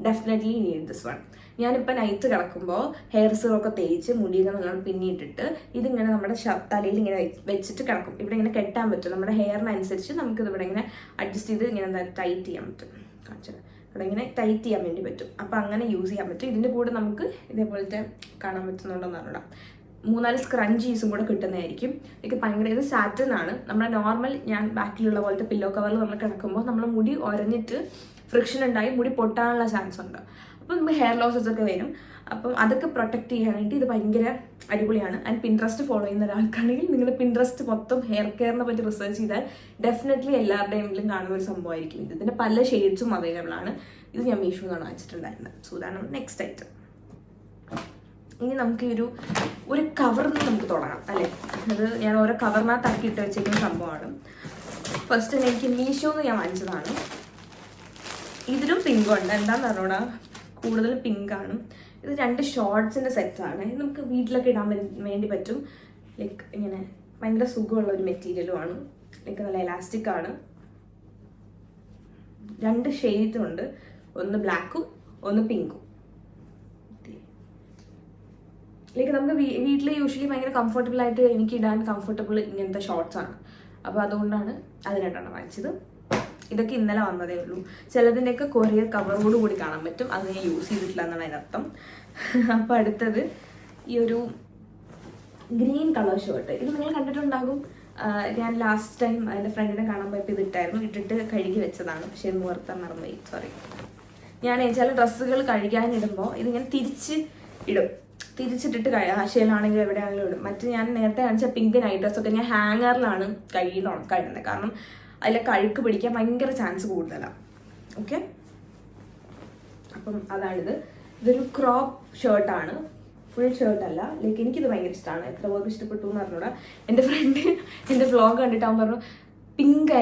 ഡെഫിനറ്റ്ലി നീഡ് ദിസ് വൺ. ഞാനിപ്പോൾ നൈറ്റ് കിടക്കുമ്പോൾ ഹെയർ സിറൊക്കെ തേച്ച് മുടിയൊക്കെ നല്ലോണം പിന്നിയിട്ടിട്ട് ഇതിങ്ങനെ നമ്മുടെ തലയിൽ ഇങ്ങനെ വെച്ചിട്ട് കിടക്കും. ഇവിടെ ഇങ്ങനെ കെട്ടാൻ പറ്റും. നമ്മുടെ ഹെയറിനനുസരിച്ച് നമുക്കിത് ഇവിടെ ഇങ്ങനെ അഡ്ജസ്റ്റ് ചെയ്ത് ഇങ്ങനെ എന്താ ടൈറ്റ് ചെയ്യാൻ പറ്റും. കാണിച്ചത് ഇവിടെ ഇങ്ങനെ ടൈറ്റ് ചെയ്യാൻ വേണ്ടി പറ്റും. അപ്പോൾ അങ്ങനെ യൂസ് ചെയ്യാൻ പറ്റും. ഇതിൻ്റെ കൂടെ നമുക്ക് ഇതേപോലത്തെ കാണാൻ പറ്റുന്നുണ്ടോയെന്ന് അറിയാം, 3-4 സ്ക്രഞ്ചീസും കൂടെ കിട്ടുന്നതായിരിക്കും. എനിക്ക് ഭയങ്കര ഇത് സാറ്റൻ ആണ്. നമ്മുടെ നോർമൽ ഞാൻ ബാക്കിലുള്ള പോലത്തെ പില്ലോ കവറിൽ നമ്മൾ കിടക്കുമ്പോൾ നമ്മൾ മുടി ഉരഞ്ഞിട്ട് ഫ്രിക്ഷൻ ഉണ്ടായി മുടി പൊട്ടാനുള്ള ചാൻസ് ഉണ്ട്. അപ്പം നമുക്ക് ഹെയർ ലോസസ് ഒക്കെ വരും. അപ്പം അതൊക്കെ പ്രൊട്ടക്ട് ചെയ്യാനായിട്ട് ഇത് ഭയങ്കര അടിപൊളിയാണ്. ആൻഡ് പിൻട്രസ്റ്റ് ഫോളോ ചെയ്യുന്ന ഒരാൾക്കാണെങ്കിൽ നിങ്ങൾ പിൻട്രസ്റ്റ് മൊത്തം ഹെയർ കെയറിനെ പറ്റി റിസർച്ച് ചെയ്താൽ ഡെഫിനറ്റ്ലി എല്ലാവരുടെയും കാണുന്ന ഒരു സംഭവമായിരിക്കും. ഇതിൻ്റെ പല ഷെയ്ഡ്സും അവൈലബിൾ ആണ്. ഇത് ഞാൻ മീഷോ എന്നാണ് വാങ്ങിച്ചിട്ടുണ്ടായിരുന്നത്. സോ ഇതാണ് നെക്സ്റ്റ് ഐറ്റം. ഇനി നമുക്ക് ഒരു കവറിൽ നിന്ന് നമുക്ക് തുടങ്ങാം അല്ലേ. അത് ഞാൻ ഓരോ കവറിനകത്ത് ആക്കിയിട്ട് വെച്ചിരിക്കുന്ന സംഭവമാണ്. ഫസ്റ്റ് എനിക്ക് മീഷോന്ന് ഞാൻ വാങ്ങിച്ചതാണ്. ഇതിലും പിങ്ക് ഉണ്ട്. എന്താണെന്ന് പറഞ്ഞോടാ, കൂടുതൽ പിങ്കാണ്. ഇത് 2 ഷോർട്സിൻ്റെ സെറ്റാണ്. ഇത് നമുക്ക് വീട്ടിലൊക്കെ ഇടാൻ വേണ്ടി പറ്റും. ലൈക്ക് ഇങ്ങനെ ഭയങ്കര സുഖമുള്ള ഒരു മെറ്റീരിയലുമാണ്. ലൈക്ക് നല്ല എലാസ്റ്റിക് ആണ്. 2 ഷെയ്ഡും ഉണ്ട്. ഒന്ന് ബ്ലാക്കും ഒന്ന് പിങ്കും. ലൈക്ക് നമുക്ക് വീട്ടിൽ യൂഷ്വലി ഭയങ്കര കംഫർട്ടബിൾ ആയിട്ട് എനിക്ക് ഇടാൻ കംഫർട്ടബിൾ ഇങ്ങനത്തെ ഷോർട്സ് ആണ്. അപ്പോൾ അതുകൊണ്ടാണ് അത് 2 വാങ്ങിച്ചത്. ഇതൊക്കെ ഇന്നലെ വന്നതേ ഉള്ളൂ. ചിലതിൻ്റെയൊക്കെ കൊറിയർ കവറോട് കൂടി കാണാൻ പറ്റും. അത് ഞാൻ യൂസ് ചെയ്തിട്ടില്ല എന്നാണ് അതിനർത്ഥം. അപ്പോൾ അടുത്തത് ഈ ഒരു ഗ്രീൻ കളർ ഷർട്ട്. ഇത് നിങ്ങൾ കണ്ടിട്ടുണ്ടാകും. ഞാൻ ലാസ്റ്റ് ടൈം എൻ്റെ ഫ്രണ്ടിനെ കാണാൻ പോയപ്പോൾ ഇത് ഇട്ടിട്ട് കഴുകി വെച്ചതാണ്. പക്ഷെ ഇത് മുഹൂർത്തം മറന്നുപോയി, സോറി. ഞാൻ ചില ഡ്രസ്സുകൾ കഴുകാനിടുമ്പോൾ ഇതിങ്ങനെ തിരിച്ചിട്ടിട്ട് ആശയിലാണെങ്കിലും എവിടെയാണെങ്കിലും ഇടും. മറ്റ് ഞാൻ നേരത്തെ കാണിച്ച പിങ്ക് നൈറ്റ് ഡ്രസ്സൊക്കെ ഞാൻ ഹാങ്ങറിലാണ് കഴുകി ഉണക്കായിരുന്നത്. കാരണം അതിലെ കഴുക്ക് പിടിക്കാൻ ഭയങ്കര ചാൻസ് കൂടുതലാണ്. ഓക്കെ, അപ്പം അതാണിത്. ഇതൊരു ക്രോപ്പ് ഷർട്ടാണ്, ഫുൾ ഷർട്ടല്ല. ലൈക്ക് എനിക്കിത് ഭയങ്കര ഇഷ്ടമാണ്. എത്ര പേർക്ക് ഇഷ്ടപ്പെട്ടു എന്ന് പറഞ്ഞൂടാ. എൻ്റെ ഫ്രണ്ട് എൻ്റെ വ്ളോഗ് കണ്ടിട്ട് അവൻ പറഞ്ഞു പിങ്ക്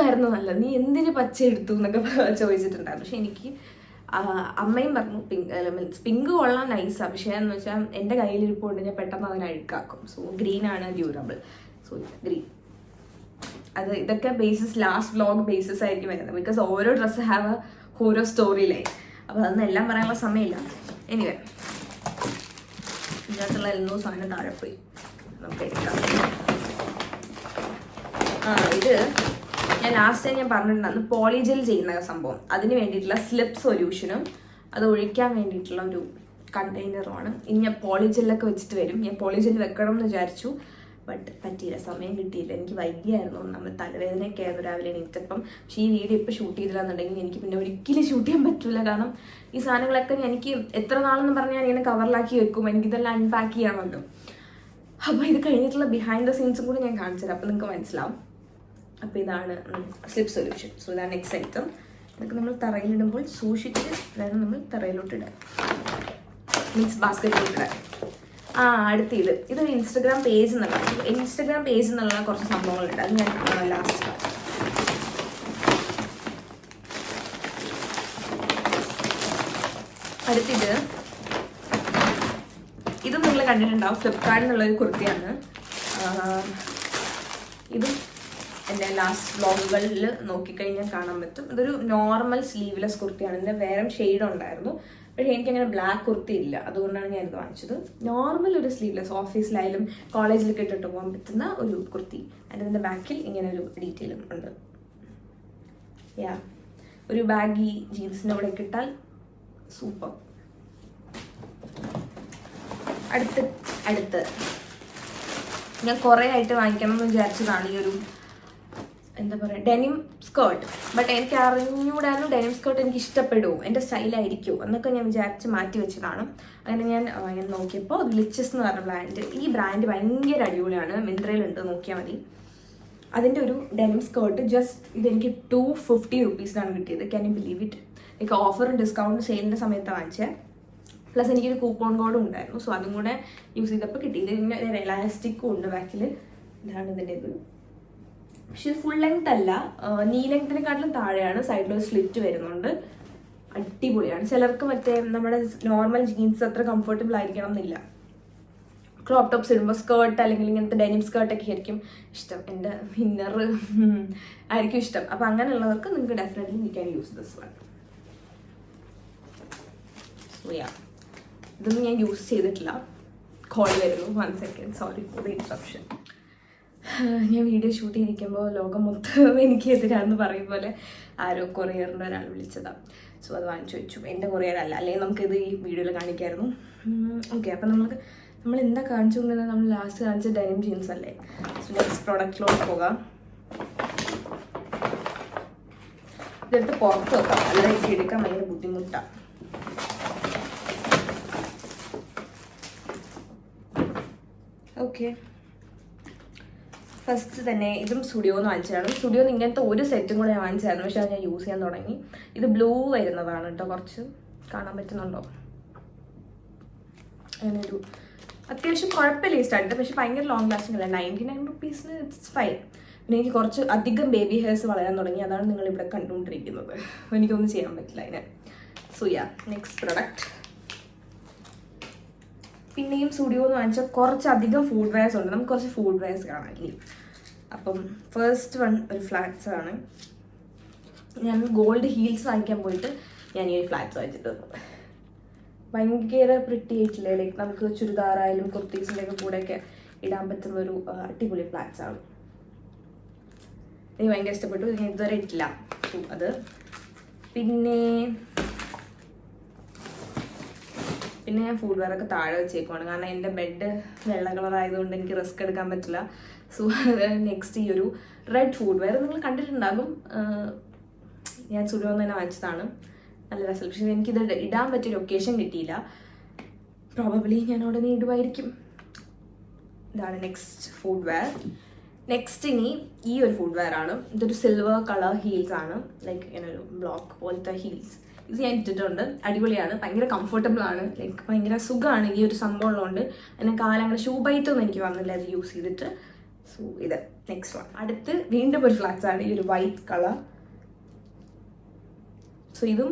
ആയിരുന്നു നല്ലത്, നീ എന്തിന് പച്ച എടുത്തു എന്നൊക്കെ ചോദിച്ചിട്ടുണ്ടായിരുന്നു. പക്ഷെ എനിക്ക് അമ്മയും പറഞ്ഞു പിങ്ക് കൊള്ളാൻ നൈസാണ്, പക്ഷേ എന്ന് വെച്ചാൽ എൻ്റെ കയ്യിലിരിപ്പുണ്ട്, ഞാൻ പെട്ടെന്ന് അതിനെ അഴുക്കാക്കും. സോ ഗ്രീൻ ആണ് ഡ്യൂറബിൾ. So green. ഇതൊക്കെ ബേസിസ് ലാസ്റ്റ് വ്ളോഗ് ബേസിസ് ആയിരിക്കും വരുന്നത്. ബിക്കോസ് ഓരോ ഡ്രസ്സ് ഹാവ് ഓരോ സ്റ്റോറി ലൈൻ. അപ്പോൾ അതൊന്നും എല്ലാം പറയാനുള്ള സമയമില്ല. എനിവേ, ഇതിനകത്തുള്ള എന്തോ സാധനം താഴെ പോയി, നമുക്ക് എടുക്കാം. ഇത് ഞാൻ ലാസ്റ്റ് ടൈം ഞാൻ പറഞ്ഞിട്ടുണ്ടായിരുന്നു പോളിജെൽ ചെയ്യുന്ന സംഭവം. അതിന് വേണ്ടിയിട്ടുള്ള സ്ലിപ്പ് സൊല്യൂഷനും അത് ഒഴിക്കാൻ വേണ്ടിയിട്ടുള്ള ഒരു കണ്ടെയ്നറുമാണ്. ഇനി ഞാൻ പോളിജെല്ലൊക്കെ വെച്ചിട്ട് വരും. ഞാൻ പോളിജെൽ വെക്കണം എന്ന് വിചാരിച്ചു, ബട്ട് പറ്റിയില്ല, സമയം കിട്ടിയില്ല. എനിക്ക് വൈകിയായിരുന്നു, നമ്മൾ തലവേദനയൊക്കെ ആയിരുന്നു രാവിലെ എണീറ്റപ്പം. പക്ഷേ ഈ വീഡിയോ ഇപ്പോൾ ഷൂട്ട് ചെയ്തില്ലാന്നുണ്ടെങ്കിൽ എനിക്ക് പിന്നെ ഒരിക്കലും ഷൂട്ട് ചെയ്യാൻ പറ്റില്ല. കാരണം ഈ സാധനങ്ങളൊക്കെ എനിക്ക് എത്ര നാളെന്ന് പറഞ്ഞാൽ ഞാനിങ്ങനെ കവറിലാക്കി വെക്കും, എനിക്കിതെല്ലാം അൺപാക്ക് ചെയ്യണമല്ലോ. അപ്പോൾ ഇത് കഴിഞ്ഞിട്ടുള്ള ബിഹൈൻഡ് ദ സീൻസും കൂടി ഞാൻ കാണിച്ചുതരാം, അപ്പോൾ നിങ്ങൾക്ക് മനസ്സിലാവും. അപ്പോൾ ഇതാണ് സ്ലിപ്പ് സൊല്യൂഷൻ. സോ ഇതാണ് നെക്സ്റ്റ് ഐറ്റം. ഇതൊക്കെ നമ്മൾ തറയിലിടുമ്പോൾ സൂക്ഷിച്ച് വേണം നമ്മൾ തറയിലോട്ട് ഇടാൻ, മീൻസ് ബാസ്ക്കറ്റിലോട്ട് ഇടാൻ. അടുത്ത ഇതൊരു ഇൻസ്റ്റഗ്രാം പേജ് എന്നുള്ള കുറച്ച് സംഭവങ്ങളുണ്ട്. അത് ഞാൻ ലാസ്റ്റ് ഇത് നിങ്ങൾ കണ്ടിട്ടുണ്ടാവും. ഫ്ലിപ്കാർട്ടിൽ നിന്നുള്ളൊരു കുർത്തിയാണ്. ഇതും എൻ്റെ ലാസ്റ്റ് വ്ളോഗുകളിൽ നോക്കിക്കഴിഞ്ഞാൽ കാണാൻ പറ്റും. ഇതൊരു നോർമൽ സ്ലീവ്ലെസ് കുർത്തിയാണ്. ഇതിൻ്റെ വേറെ ഷെയ്ഡ് ഉണ്ടായിരുന്നു, പക്ഷേ എനിക്കങ്ങനെ ബ്ലാക്ക് കുർത്തി ഇല്ല, അതുകൊണ്ടാണ് ഞാൻ ഇത് വാങ്ങിച്ചത്. നോർമൽ ഒരു സ്ലീവ്ലെസ് ഓഫീസിലായാലും കോളേജിലൊക്കെ ഇട്ടിട്ട് പോകാൻ പറ്റുന്ന ഒരു കുർത്തി. അതിൻ്റെ ബാക്കിൽ ഇങ്ങനെ ഒരു ഡീറ്റെയിലും ഉണ്ട്. ഒരു ബാഗി ജീൻസിൻ്റെ കൂടെ ഇട്ടാൽ സൂപ്പർ. അടുത്ത് ഞാൻ കുറേ ആയിട്ട് വാങ്ങിക്കണം എന്ന് വിചാരിച്ചതാണ് ഈ ഒരു എന്താ പറയുക ഡെനിം സ്കേർട്ട്. ബട്ട് എനിക്ക് അറിഞ്ഞൂടായിരുന്നു ഡെനിം സ്കേർട്ട് എനിക്ക് ഇഷ്ടപ്പെടുമോ, എൻ്റെ സ്റ്റൈലായിരിക്കുമോ എന്നൊക്കെ ഞാൻ വിചാരിച്ച് മാറ്റി വെച്ചതാണ്. അങ്ങനെ ഞാൻ നോക്കിയപ്പോൾ ഗ്ലിച്ചസ് എന്ന് പറഞ്ഞ ബ്രാൻഡ്, ഈ ബ്രാൻഡ് ഭയങ്കര അടിപൊളിയാണ്. മിന്ത്രയിലുണ്ട്, നോക്കിയാൽ മതി. അതിൻ്റെ ഒരു ഡെനിം സ്കേർട്ട് ഇതെനിക്ക് 250 റുപ്പീസിനാണ് കിട്ടിയത്. Can you believe it? എനിക്ക് ഓഫറും ഡിസ്കൗണ്ട് സെയിലിൻ്റെ സമയത്ത് വാങ്ങിച്ചത്. പ്ലസ് എനിക്കൊരു കൂപ്പൺ കോഡും ഉണ്ടായിരുന്നു. സോ അതും കൂടെ യൂസ് ചെയ്തപ്പോൾ കിട്ടി. ഇതിന് ഒരു എലാസ്റ്റിക്കും ഉണ്ട് ബാക്കിൽ. ഇതാണ് ഇതിൻ്റെ ഇത്. പക്ഷെ ഇത് ഫുൾ ലെങ്ത് അല്ല, നീ ലെങ്ത്തിനെക്കാട്ടിലും താഴെയാണ്. സൈഡിലൊരു സ്ലിറ്റ് വരുന്നുണ്ട്. അടിപൊളിയാണ്. ചിലർക്ക് മറ്റേ നമ്മുടെ നോർമൽ ജീൻസ് അത്ര കംഫർട്ടബിൾ ആയിരിക്കണം എന്നില്ല. ക്രോപ്പ് ടോപ്സ് ഇടുമ്പോൾ സ്കേർട്ട് അല്ലെങ്കിൽ ഇങ്ങനത്തെ ഡെനിം സ്കേർട്ടൊക്കെ ആയിരിക്കും ഇഷ്ടം. എൻ്റെ ഇന്നർ ആയിരിക്കും ഇഷ്ടം. അപ്പോൾ അങ്ങനെയുള്ളവർക്ക് നിങ്ങൾക്ക് definitely you can use this one. So ഇതൊന്നും ഞാൻ യൂസ് ചെയ്തിട്ടില്ല. കോൾ വരുന്നു, 1 second, sorry for the interruption. ഞാൻ വീഡിയോ ഷൂട്ട് ചെയ്തിരിക്കുമ്പോൾ ലോകം മൊത്തം എനിക്ക് എതിരാന്ന് പറയും പോലെ ആരോ കൊറിയറിൻ്റെ ഒരാൾ വിളിച്ചതാണ്. സോ അത് വാങ്ങിച്ചു വെച്ചു. എൻ്റെ കൊറിയറല്ല, അല്ലെങ്കിൽ നമുക്കിത് ഈ വീഡിയോയിൽ കാണിക്കായിരുന്നു. ഓക്കെ, അപ്പം നമ്മൾ എന്താ കാണിച്ചുകൊണ്ടിരുന്നത്? നമ്മൾ ലാസ്റ്റ് കാണിച്ച ഡെനിം ജീൻസ് അല്ലേ. സോ നെക്സ്റ്റ് പ്രോഡക്റ്റിലോട്ട് പോകാം. ഇതെടുത്ത് പുറത്ത് വെക്കാം, അല്ലാതെ എനിക്ക് എടുക്കാൻ ഭയങ്കര ബുദ്ധിമുട്ടാണ്. ഓക്കെ, ഫസ്റ്റ് തന്നെ ഇതും സ്റ്റുഡിയോന്ന് വാങ്ങിച്ചതാണ്. സ്റ്റുഡിയോന്ന് ഇങ്ങനത്തെ ഒരു സെറ്റും കൂടെ ഞാൻ വാങ്ങിച്ചായിരുന്നു, പക്ഷെ അത് ഞാൻ യൂസ് ചെയ്യാൻ തുടങ്ങി. ഇത് ബ്ലൂ വരുന്നതാണ് കേട്ടോ. കുറച്ച് കാണാൻ പറ്റുന്നുണ്ടോ? അങ്ങനെ ഒരു അത്യാവശ്യം കുഴപ്പമില്ല ഈ സ്റ്റഡ്, പക്ഷെ ഭയങ്കര ലോങ് ലാസ്റ്റിംഗ് അല്ല. 99 റുപ്പീസിന് ഇറ്റ്സ് ഫൈൻ. പിന്നെ എനിക്ക് കുറച്ച് അധികം ബേബി ഹെയർസ് വളരാൻ തുടങ്ങി. അതാണ് നിങ്ങളിവിടെ കണ്ടുകൊണ്ടിരിക്കുന്നത്. എനിക്കൊന്നും ചെയ്യാൻ പറ്റില്ല അതിന്. സോ നെക്സ്റ്റ് പ്രൊഡക്റ്റ് പിന്നെയും സ്റ്റുഡിയോ എന്ന് വാങ്ങിച്ചാൽ കുറച്ചധികം ഫുഡ് വെയർസ് ഉണ്ട്. നമുക്ക് കുറച്ച് ഫുഡ് വെയർസ് കാണാം ഇനി. അപ്പം ഫസ്റ്റ് വൺ ഒരു ഫ്ലാറ്റ്സ് ആണ്. ഞാൻ ഗോൾഡ് ഹീൽസ് വാങ്ങിക്കാൻ പോയിട്ട് ഞാൻ ഈ ഫ്ലാറ്റ്സ് വാങ്ങിച്ചിട്ട് വന്നു. ഭയങ്കര പ്രിട്ടി ആയിട്ടില്ലേ, ലൈക്ക് നമുക്ക് ചുരിദാറായാലും കുർത്തീസിൻ്റെ ഒക്കെ കൂടെയൊക്കെ ഇടാൻ പറ്റുന്ന ഒരു അടിപൊളി ഫ്ലാറ്റ്സ് ആണ്. എനിക്ക് ഭയങ്കര ഇഷ്ടപ്പെട്ടു. ഞാൻ ഇതുവരെ ഇട്ടില്ല അത്. പിന്നെ പിന്നെ ഞാൻ ഫുഡ് വെയറൊക്കെ താഴെ വെച്ചേക്കുവാണ്, കാരണം എൻ്റെ ബെഡ് വെള്ള കളറായതുകൊണ്ട് എനിക്ക് റിസ്ക് എടുക്കാൻ പറ്റില്ല. സോ നെക്സ്റ്റ് ഈ ഒരു റെഡ് ഫുഡ് വെയർ നിങ്ങൾ കണ്ടിട്ടുണ്ടാകും, ഞാൻ സുഡിയോന്ന് തന്നെ വാങ്ങിച്ചതാണ്. നല്ല രസം. പക്ഷേ എനിക്കിത് ഇടാൻ പറ്റിയൊരു ഒക്കേഷൻ കിട്ടിയില്ല. പ്രോബബ്ലി ഞാൻ ഉടനെ ഇടുമായിരിക്കും. ഇതാണ് നെക്സ്റ്റ് ഫുഡ് വെയർ. നെക്സ്റ്റ് ഇനി ഈ ഒരു ഫുഡ് വെയർ ആണ്. ഇതൊരു സിൽവർ കളർ ഹീൽസ് ആണ്, ലൈക്ക് ഇങ്ങനെ ഒരു ബ്ലോക്ക് പോലത്തെ ഹീൽസ്. ഇത് ഞാൻ ഇട്ടിട്ടുണ്ട്, അടിപൊളിയാണ്, ഭയങ്കര കംഫർട്ടബിൾ ആണ്, ലൈക്ക് ഭയങ്കര സുഖമാണ് ഈ ഒരു സംഭവം ഉള്ളതുകൊണ്ട്. എന്നെ കാലം അങ്ങനെ ഷൂ ബൈറ്റൊന്നും എനിക്ക് വന്നില്ല അത് യൂസ് ചെയ്തിട്ട്. സോ ഇത് നെക്സ്റ്റ് വൺ. അടുത്ത് വീണ്ടും ഒരു ഫ്ലാറ്റ്സ് ആണ്, ഈ ഒരു വൈറ്റ് കളർ. സോ ഇതും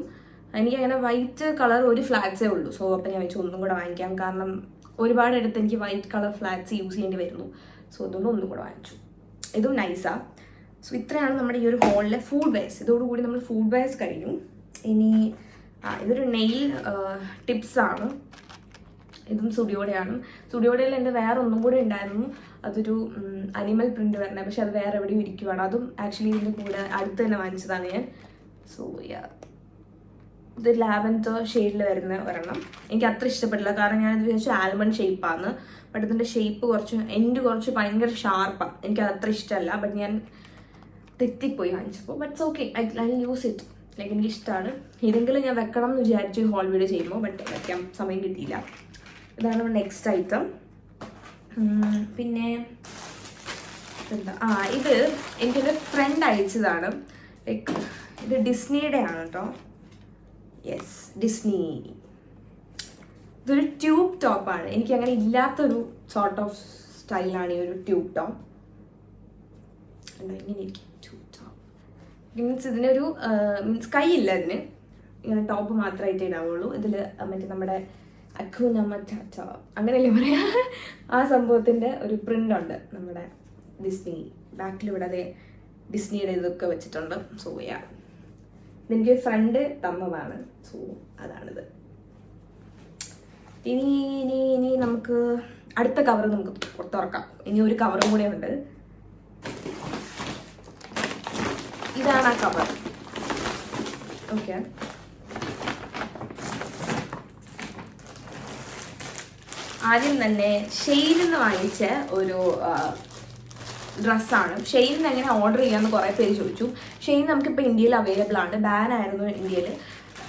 എനിക്കങ്ങനെ വൈറ്റ് കളർ ഒരു ഫ്ലാറ്റ്സേ ഉള്ളൂ. സോ അപ്പം ഞാൻ വെച്ച് ഒന്നും കൂടെ വാങ്ങിക്കാം, കാരണം ഒരുപാട് അടുത്ത് എനിക്ക് വൈറ്റ് കളർ ഫ്ലാറ്റ്സ് യൂസ് ചെയ്യേണ്ടി വരുന്നു. സോ അതുകൊണ്ട് ഒന്നും കൂടെ വാങ്ങിച്ചു. ഇതും നൈസാണ്. സോ ഇത്രയാണ് നമ്മുടെ ഈ ഒരു ഹോളിലെ ഫുഡ് വെയർസ്. ഇതോടുകൂടി നമ്മൾ ഫുഡ് വെയർസ് കഴിഞ്ഞു. ഇനി ഇതൊരു നെയിൽ ടിപ്സാണ്. ഇതും സ്റ്റുഡിയോടെയാണ്. സ്റ്റുഡിയോടെയിൽ എൻ്റെ വേറെ ഒന്നും കൂടെ ഉണ്ടായിരുന്നു, അതൊരു അനിമൽ പ്രിൻ്റ് വരണേ, പക്ഷെ അത് വേറെ എവിടെയും ഇരിക്കുവാണ്. അതും ആക്ച്വലി ഇതിൻ്റെ കൂടെ അടുത്ത് തന്നെ വാങ്ങിച്ചതാണ് ഞാൻ. സോ ഇത് ലാവൻഡർ ഷെയ്ഡിൽ വരുന്ന ഒരെണ്ണം. എനിക്ക് അത്ര ഇഷ്ടപ്പെട്ടില്ല, കാരണം ഞാനത് വിചാരിച്ചു ആൽമണ്ട് ഷേപ്പാണ്. ബട്ട് ഇതിൻ്റെ ഷേപ്പ് കുറച്ച് ഭയങ്കര ഷാർപ്പാണ്. എനിക്കത് അത്ര ഇഷ്ടമല്ല. ബട്ട് ഞാൻ തെറ്റിപ്പോയി വാങ്ങിച്ചപ്പോൾ. But okay, I use it. Like എനിക്ക് ഇഷ്ടമാണ്. ഇതെങ്കിലും ഞാൻ വെക്കണം എന്ന് വിചാരിച്ചു ഹോൾ വീഡിയോ ചെയ്യുമ്പോൾ, ബട്ട് വെക്കാൻ സമയം കിട്ടിയില്ല. ഇതാണ് നെക്സ്റ്റ് ഐറ്റം. പിന്നെ എന്താ ഇത് എനിക്കെൻ്റെ ഫ്രണ്ട് അയച്ചതാണ്. ലൈക്ക് ഇത് ഡിസ്നിയുടെ ആണ് കേട്ടോ. Yes, Disney. ഇതൊരു ട്യൂബ് ടോപ്പാണ്. എനിക്ക് അങ്ങനെ ഇല്ലാത്തൊരു സോർട്ട് ഓഫ് സ്റ്റൈലാണ് ഈ ഒരു ട്യൂബ് ടോപ്പ്. ഇങ്ങനെ ഇരിക്കും ട്യൂബ് ടോപ്പ്. മീൻസ് ഇതിനൊരു കൈയില്ല, ഇതിന് ഇങ്ങനെ ടോപ്പ് മാത്രമായിട്ടേ ഇടാവുള്ളൂ. ഇതിൽ മറ്റേ നമ്മുടെ അഖുന മറ്റാറ്റ അങ്ങനെയല്ലേ പറയാ, ആ സംഭവത്തിൻ്റെ ഒരു പ്രിൻ്റ് ഉണ്ട് നമ്മുടെ ഡിസ്നി ബാക്കിൽ. ഇവിടെ അതേ ഡിസ്നിയുടെ ഇതൊക്കെ വെച്ചിട്ടുണ്ട്. സോ ഇതെനിക്ക് ഫ്രണ്ട് തന്നതാണ്. സോ അതാണിത്. ഇനി നമുക്ക് അടുത്ത കവർ നമുക്ക് തുറക്കാം. ഇനി ഒരു കവറും കൂടെ ഉണ്ട്. ഇതാണ് ആ കവർ. ഓക്കെ, ആദ്യം തന്നെ ഷെയ്നിൽ നിന്ന് വാങ്ങിച്ച ഒരു ഡ്രസ്സാണ്. ഷെയ്നിൽ എങ്ങനെ ഓർഡർ ചെയ്യാമെന്ന് കുറേ പേര് ചോദിച്ചു. ഷെയ്ൻ നമുക്കിപ്പോൾ ഇന്ത്യയിൽ അവൈലബിൾ ആണ്. ബാൻ ആയിരുന്നു ഇന്ത്യയിൽ.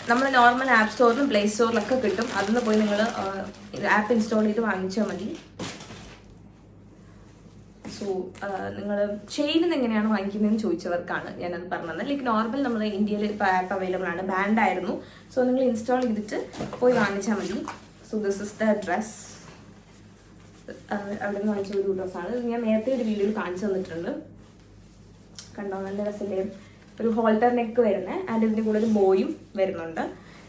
നമ്മൾ നോർമൽ ആപ്പ് സ്റ്റോറിലും പ്ലേ സ്റ്റോറിലൊക്കെ കിട്ടും. അതിൽ പോയി നിങ്ങൾ ആപ്പ് ഇൻസ്റ്റാൾ ചെയ്ത് വാങ്ങിച്ചാൽ മതി. സോ നിങ്ങൾ ഷെയ്നിൽ എങ്ങനെയാണ് വാങ്ങിക്കുന്നതെന്ന് ചോദിച്ചവർക്കാണ് ഞാനത് പറഞ്ഞത്. ലൈക്ക് നോർമൽ നമ്മൾ ഇന്ത്യയിൽ ഇപ്പോൾ ആപ്പ് അവൈലബിൾ ആണ്, ബാൻഡ് ആയിരുന്നു. സോ നിങ്ങൾ ഇൻസ്റ്റാൾ ചെയ്തിട്ട് പോയി വാങ്ങിച്ചാൽ മതി. So this is the dress. അവിടെ നിന്ന് വാങ്ങിച്ച ഒരു ഡ്രസ്സാണ്. ഞാൻ നേരത്തെ ഒരു വീഡിയോയിൽ കാണിച്ചു തന്നിട്ടുണ്ട്. കണ്ടോ, നല്ല രസമില്ലേ? ഒരു ഹോൾട്ടർ നെക്ക് വരുന്നത്, ആൻഡ് ഇതിൻ്റെ കൂടെ ഒരു ബോയും വരുന്നുണ്ട്.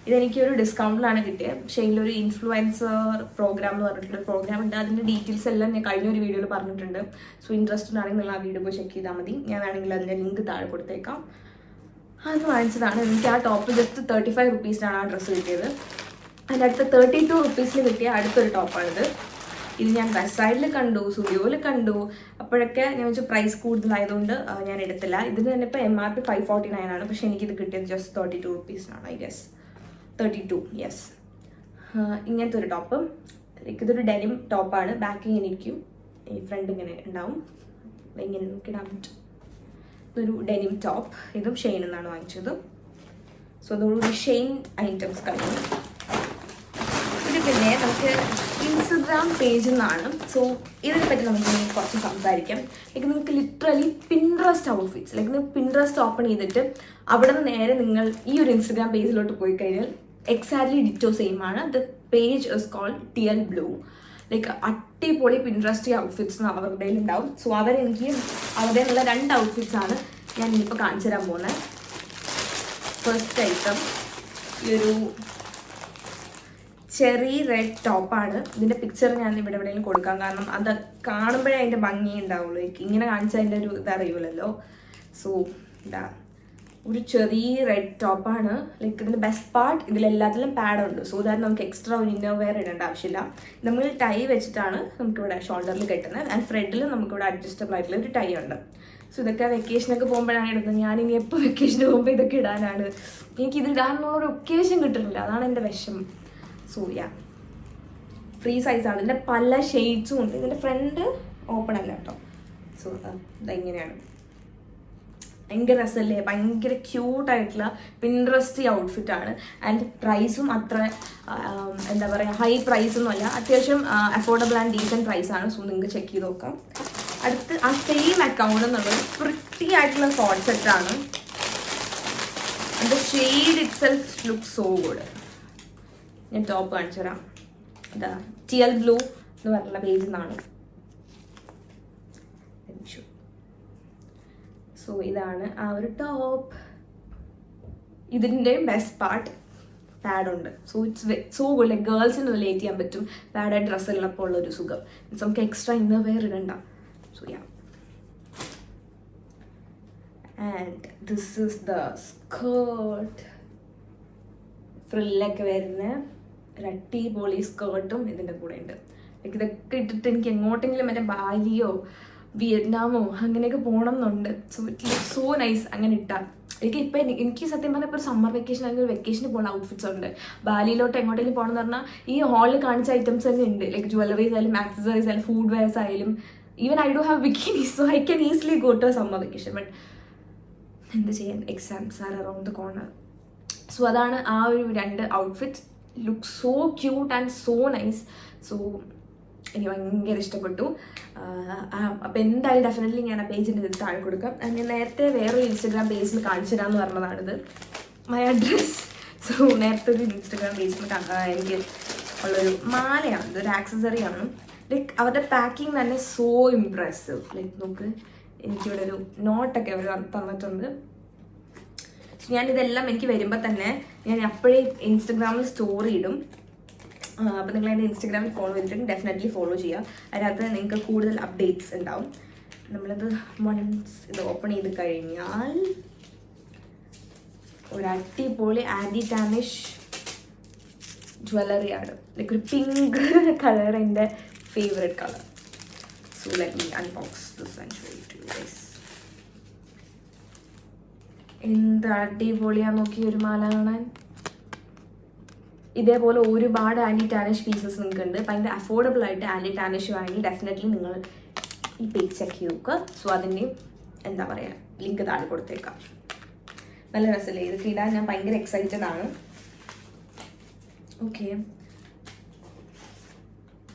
ഇതെനിക്കൊരു ഡിസ്കൗണ്ടിലാണ് കിട്ടിയത്. പക്ഷേ ഇതിലൊരു ഇൻഫ്ലുവൻസർ പ്രോഗ്രാം എന്ന് പറഞ്ഞിട്ടുള്ളൊരു പ്രോഗ്രാം ഉണ്ട്. അതിൻ്റെ ഡീറ്റെയിൽസ് എല്ലാം ഞാൻ കഴിഞ്ഞൊരു വീഡിയോയിൽ പറഞ്ഞിട്ടുണ്ട്. സോ ഇൻട്രസ്റ്റഡ് ആണെങ്കിൽ നിങ്ങൾ ആ വീഡിയോ പോയി ചെക്ക് ചെയ്താൽ മതി. ഞാൻ വേണമെങ്കിൽ അതിൻ്റെ ലിങ്ക് താഴെ കൊടുത്തേക്കാം. അത് വാങ്ങിച്ചതാണ്. എനിക്ക് ആ ടോപ്പ് ജസ്റ്റ് 35 റുപ്പീസിനാണ് ആ ഡ്രസ്സ് കിട്ടിയത്. അതിൻ്റെ അടുത്ത് 32 റുപ്പീസിന് കിട്ടിയ അടുത്തൊരു ടോപ്പാണിത്. ഇത് ഞാൻ വെസ്റ്റ് സൈഡിൽ കണ്ടു, സ്റ്റുഡിയോയിൽ കണ്ടു. അപ്പോഴൊക്കെ ഞാൻ വെച്ചാൽ പ്രൈസ് കൂടുതലായതുകൊണ്ട് ഞാൻ എടുത്തില്ല. ഇതിന് തന്നെ ഇപ്പോൾ MRP 549 ആണ്. പക്ഷേ എനിക്കിത് കിട്ടിയത് ജസ്റ്റ് 32 റുപ്പീസിനാണ്, ഐ ഗസ് 32. യെസ്, ഇങ്ങനത്തെ ഒരു ടോപ്പ്. ഇതൊരു ഡെനിം ടോപ്പാണ്. ബാക്ക് ഇങ്ങനെ ഇരിക്കും, ഈ ഫ്രണ്ട് ഇങ്ങനെ ഉണ്ടാവും, ഇങ്ങനെ നമുക്ക് ഇടാൻ പറ്റും. ഇതൊരു ഡെനിം ടോപ്പ്. ഇതും ഷെയ്ൻ എന്നാണ് വാങ്ങിച്ചത്. സോ അതോടുകൂടി ഷെയ്ൻ ഐറ്റംസ് കഴിഞ്ഞു. ഇത് പിന്നെ നമുക്ക് ഇൻസ്റ്റഗ്രാം പേജിൽ നിന്നാണ്. സോ ഇതിനെ പറ്റി നമുക്ക് കുറച്ച് സംസാരിക്കാം. ലൈക്ക് നിങ്ങൾക്ക് ലിറ്ററലി പിൻട്രസ്റ്റ് ഔട്ട്ഫിറ്റ്സ്, ലൈക്ക് നിങ്ങൾ പിൻട്രസ്റ്റ് ഓപ്പൺ ചെയ്തിട്ട് അവിടെ നിന്ന് നേരെ നിങ്ങൾ ഈ ഒരു ഇൻസ്റ്റഗ്രാം പേജിലോട്ട് പോയി കഴിഞ്ഞാൽ എക്സാക്ട്ലി ഡിറ്റോ സെയിം ആണ്. The page is called TL Blue. Like അടിപൊളി പിൻട്രസ്റ്റ് ഔട്ട്ഫിറ്റ്സ് അവരുടെ ഉണ്ടാവും. സോ അവരെനിക്ക് അവരുടെ ഉള്ള 2 ഔട്ട്ഫിറ്റ്സ് ആണ് ഞാൻ ഇനിയിപ്പോൾ കാണിച്ചു തരാൻ പോകുന്നത്. ഫസ്റ്റ് ഐറ്റം ഈ ഒരു ചെറി റെഡ് ടോപ്പാണ്. ഇതിൻ്റെ പിക്ചർ ഞാൻ ഇവിടെ എവിടെയെങ്കിലും കൊടുക്കാം, കാരണം അത് കാണുമ്പോഴേ അതിൻ്റെ ഭംഗി ഉണ്ടാവുള്ളൂ. ഇങ്ങനെ കാണിച്ചാൽ അതിൻ്റെ ഒരു ഇതറിയില്ലല്ലോ. സോ ഇതാ ഒരു ചെറിയ റെഡ് ടോപ്പാണ്. ലൈക്ക് ഇതിൻ്റെ ബെസ്റ്റ് പാർട്ട് ഇതിലെല്ലാത്തിലും പാഡുണ്ട്. സോ ദാറ്റ് നമുക്ക് എക്സ്ട്രാ ഒരു ഇന്നർ വെയർ ഇടേണ്ട ആവശ്യമില്ല. നമ്മൾ ടൈ വെച്ചിട്ടാണ് നമുക്കിവിടെ ഷോൾഡറിൽ കെട്ടുന്നത്. ആൻഡ് ഫ്രണ്ടിൽ നമുക്കിവിടെ അഡ്ജസ്റ്റബിൾ ആയിട്ടുള്ള ഒരു ടൈ ഉണ്ട്. സോ ഇതൊക്കെ വെക്കേഷനൊക്കെ പോകുമ്പോഴാണ് ഇടുന്നത്. ഞാനിനി എപ്പോൾ വെക്കേഷന് പോകുമ്പോൾ ഇതൊക്കെ ഇടാനാണ്. എനിക്കിത് ഇടാനുള്ളൊരു ഒക്കേഷൻ കിട്ടുന്നില്ല, അതാണ് എൻ്റെ വിഷമം. സോ ഫ്രീ സൈസാണ്. ഇതിൻ്റെ പല ഷെയ്ഡ്സും ഉണ്ട്. ഇതിൻ്റെ ഫ്രണ്ട് ഓപ്പൺ അല്ല കേട്ടോ. സോ ഇതെങ്ങനെയാണ്, ഭയങ്കര രസമല്ലേ, ഭയങ്കര ക്യൂട്ടായിട്ടുള്ള പിൻട്രസ്റ്റി ഔട്ട്ഫിറ്റാണ്. ആൻഡ് പ്രൈസും അത്ര എന്താ പറയുക ഹൈ പ്രൈസൊന്നും അല്ല, അത്യാവശ്യം അഫോർഡബിൾ ആൻഡ് ഡീസൻറ്റ് പ്രൈസാണ്. സോ നിങ്ങൾക്ക് ചെക്ക് ചെയ്ത് നോക്കാം. അടുത്ത് ആ സെയിം അക്കൗണ്ട് എന്നുള്ളത് പ്രിട്ടി ആയിട്ടുള്ള കോഡ് സെറ്റാണ്. The shade itself looks so good. ഞാൻ ടോപ്പ് കാണിച്ചു തരാം. എന്താ ടിയൽ ബ്ലൂ എന്ന് പറഞ്ഞുള്ള പേജിൽ നിന്നാണ്. സോ ഇതാണ് ആ ഒരു ടോപ്പ്. ഇതിൻ്റെ ബെസ്റ്റ് പാർട്ട് പാഡുണ്ട്. So it's so good. Like ഗേൾസിന് റിലേറ്റ് ചെയ്യാൻ പറ്റും പാഡായിട്ട് ഡ്രസ്സുള്ളപ്പോൾ ഉള്ളൊരു സുഖം. നമുക്ക് എക്സ്ട്രാ ഇന്നർ വെയർ ഇടണ്ട. So yeah, and this is the skirt. ഫ്രില്ലൊക്കെ വരുന്ന ഒരു അടിപൊളി സ്കേർട്ടും ഇതിൻ്റെ കൂടെ ഉണ്ട്. ലൈക്ക് ഇതൊക്കെ ഇട്ടിട്ട് എനിക്ക് എങ്ങോട്ടെങ്കിലും മറ്റേ ബാലിയോ വിയറ്റ്നാമോ അങ്ങനെയൊക്കെ പോകണം എന്നുണ്ട്. So it look so nice അങ്ങനെ ഇട്ടാൽ. എനിക്ക് സത്യം പറഞ്ഞാൽ ഇപ്പോൾ ഒരു സമ്മർ വെക്കേഷൻ അല്ലെങ്കിൽ വെക്കേഷന് പോകുന്ന ഔട്ട്ഫിറ്റ്സ് ഉണ്ട്. ബാലിയിലോട്ട് എങ്ങോട്ടെങ്കിലും പോകണം എന്ന് പറഞ്ഞാൽ ഈ ഹാളിൽ കാണിച്ച ഐറ്റംസ് തന്നെ ഉണ്ട്. ലൈക്ക് ജ്വല്ലറീസ് ആയാലും ആക്സസറീസ് ആയാലും ഫുഡ് വെയർസ് ആയാലും even I do have bikinis. So I can easily go to a summer vacation. But എന്ത് ചെയ്യാൻ, exams are around the corner. So അതാണ് ആ ഒരു രണ്ട് outfit. Look so cute and so nice. So എനിക്ക് ഭയങ്കര ഇഷ്ടപ്പെട്ടു. അപ്പോൾ എന്തായാലും ഡെഫിനറ്റ്ലി ഞാൻ ആ പേജിൻ്റെ താഴെ കൊടുക്കാം. ഞാൻ നേരത്തെ വേറൊരു ഇൻസ്റ്റഗ്രാം പേജിൽ കാണിച്ചു തരാമെന്ന് പറഞ്ഞതാണിത്, മൈ അഡ്രസ്. സോ നേരത്തെ ഒരു ഇൻസ്റ്റഗ്രാം പേജിൽ എനിക്ക് ഉള്ളൊരു മാലയാണ്, ഇതൊരു ആക്സസറിയാണ്. ലൈക്ക് അവരുടെ പാക്കിങ് തന്നെ സോ ഇംപ്രസീവ്. ലൈക്ക് നോക്ക്, എനിക്കിവിടെ ഒരു നോട്ടൊക്കെ അവർ തന്നിട്ടുണ്ട്. സോ ഞാനിതെല്ലാം എനിക്ക് വരുമ്പോൾ തന്നെ ഞാൻ അപ്പോഴേ ഇൻസ്റ്റഗ്രാമിൽ സ്റ്റോറി ഇടും. അപ്പോൾ നിങ്ങൾ എൻ്റെ ഇൻസ്റ്റഗ്രാമിൽ ഫോളോ ചെയ്തിട്ടുണ്ടെങ്കിൽ ഡെഫിനറ്റ്ലി ഫോളോ ചെയ്യുക. അതിനകത്ത് നിങ്ങൾക്ക് കൂടുതൽ അപ്ഡേറ്റ്സ് ഉണ്ടാവും. നമ്മളിത് വൺസ് ഇത് ഓപ്പൺ ചെയ്ത് കഴിഞ്ഞാൽ ഒരു അടിപൊളി ആൻറ്റി ടാനിഷ് ജ്വല്ലറിയാണ്. ലൈക്ക് ഒരു പിങ്ക് കളർ എൻ്റെ favourite colour. So let me unbox this and show it to you guys. എന്ത് അടിപൊളിയാ നോക്കി ഒരു മാല കാണാൻ. ഇതേപോലെ ഒരുപാട് ആൻറ്റി ടാനിഷ് പീസസ് നിങ്ങൾക്ക് ഉണ്ട്. ഭയങ്കര അഫോർഡബിൾ ആയിട്ട് ആൻറ്റി ടാനിഷ് വേണമെങ്കിൽ ഡെഫിനറ്റ്ലി നിങ്ങൾ ഈ പേജ് ചെക്ക് ചെയ്ത് നോക്കുക. സോ അതിൻ്റെയും എന്താ പറയുക ലിങ്ക് താഴെ കൊടുത്തേക്കാം. നല്ല രസമല്ലേ ഇതൊക്കെ ഇടാൻ. ഞാൻ ഭയങ്കര എക്സൈറ്റഡ് ആണ്. ഓക്കെ,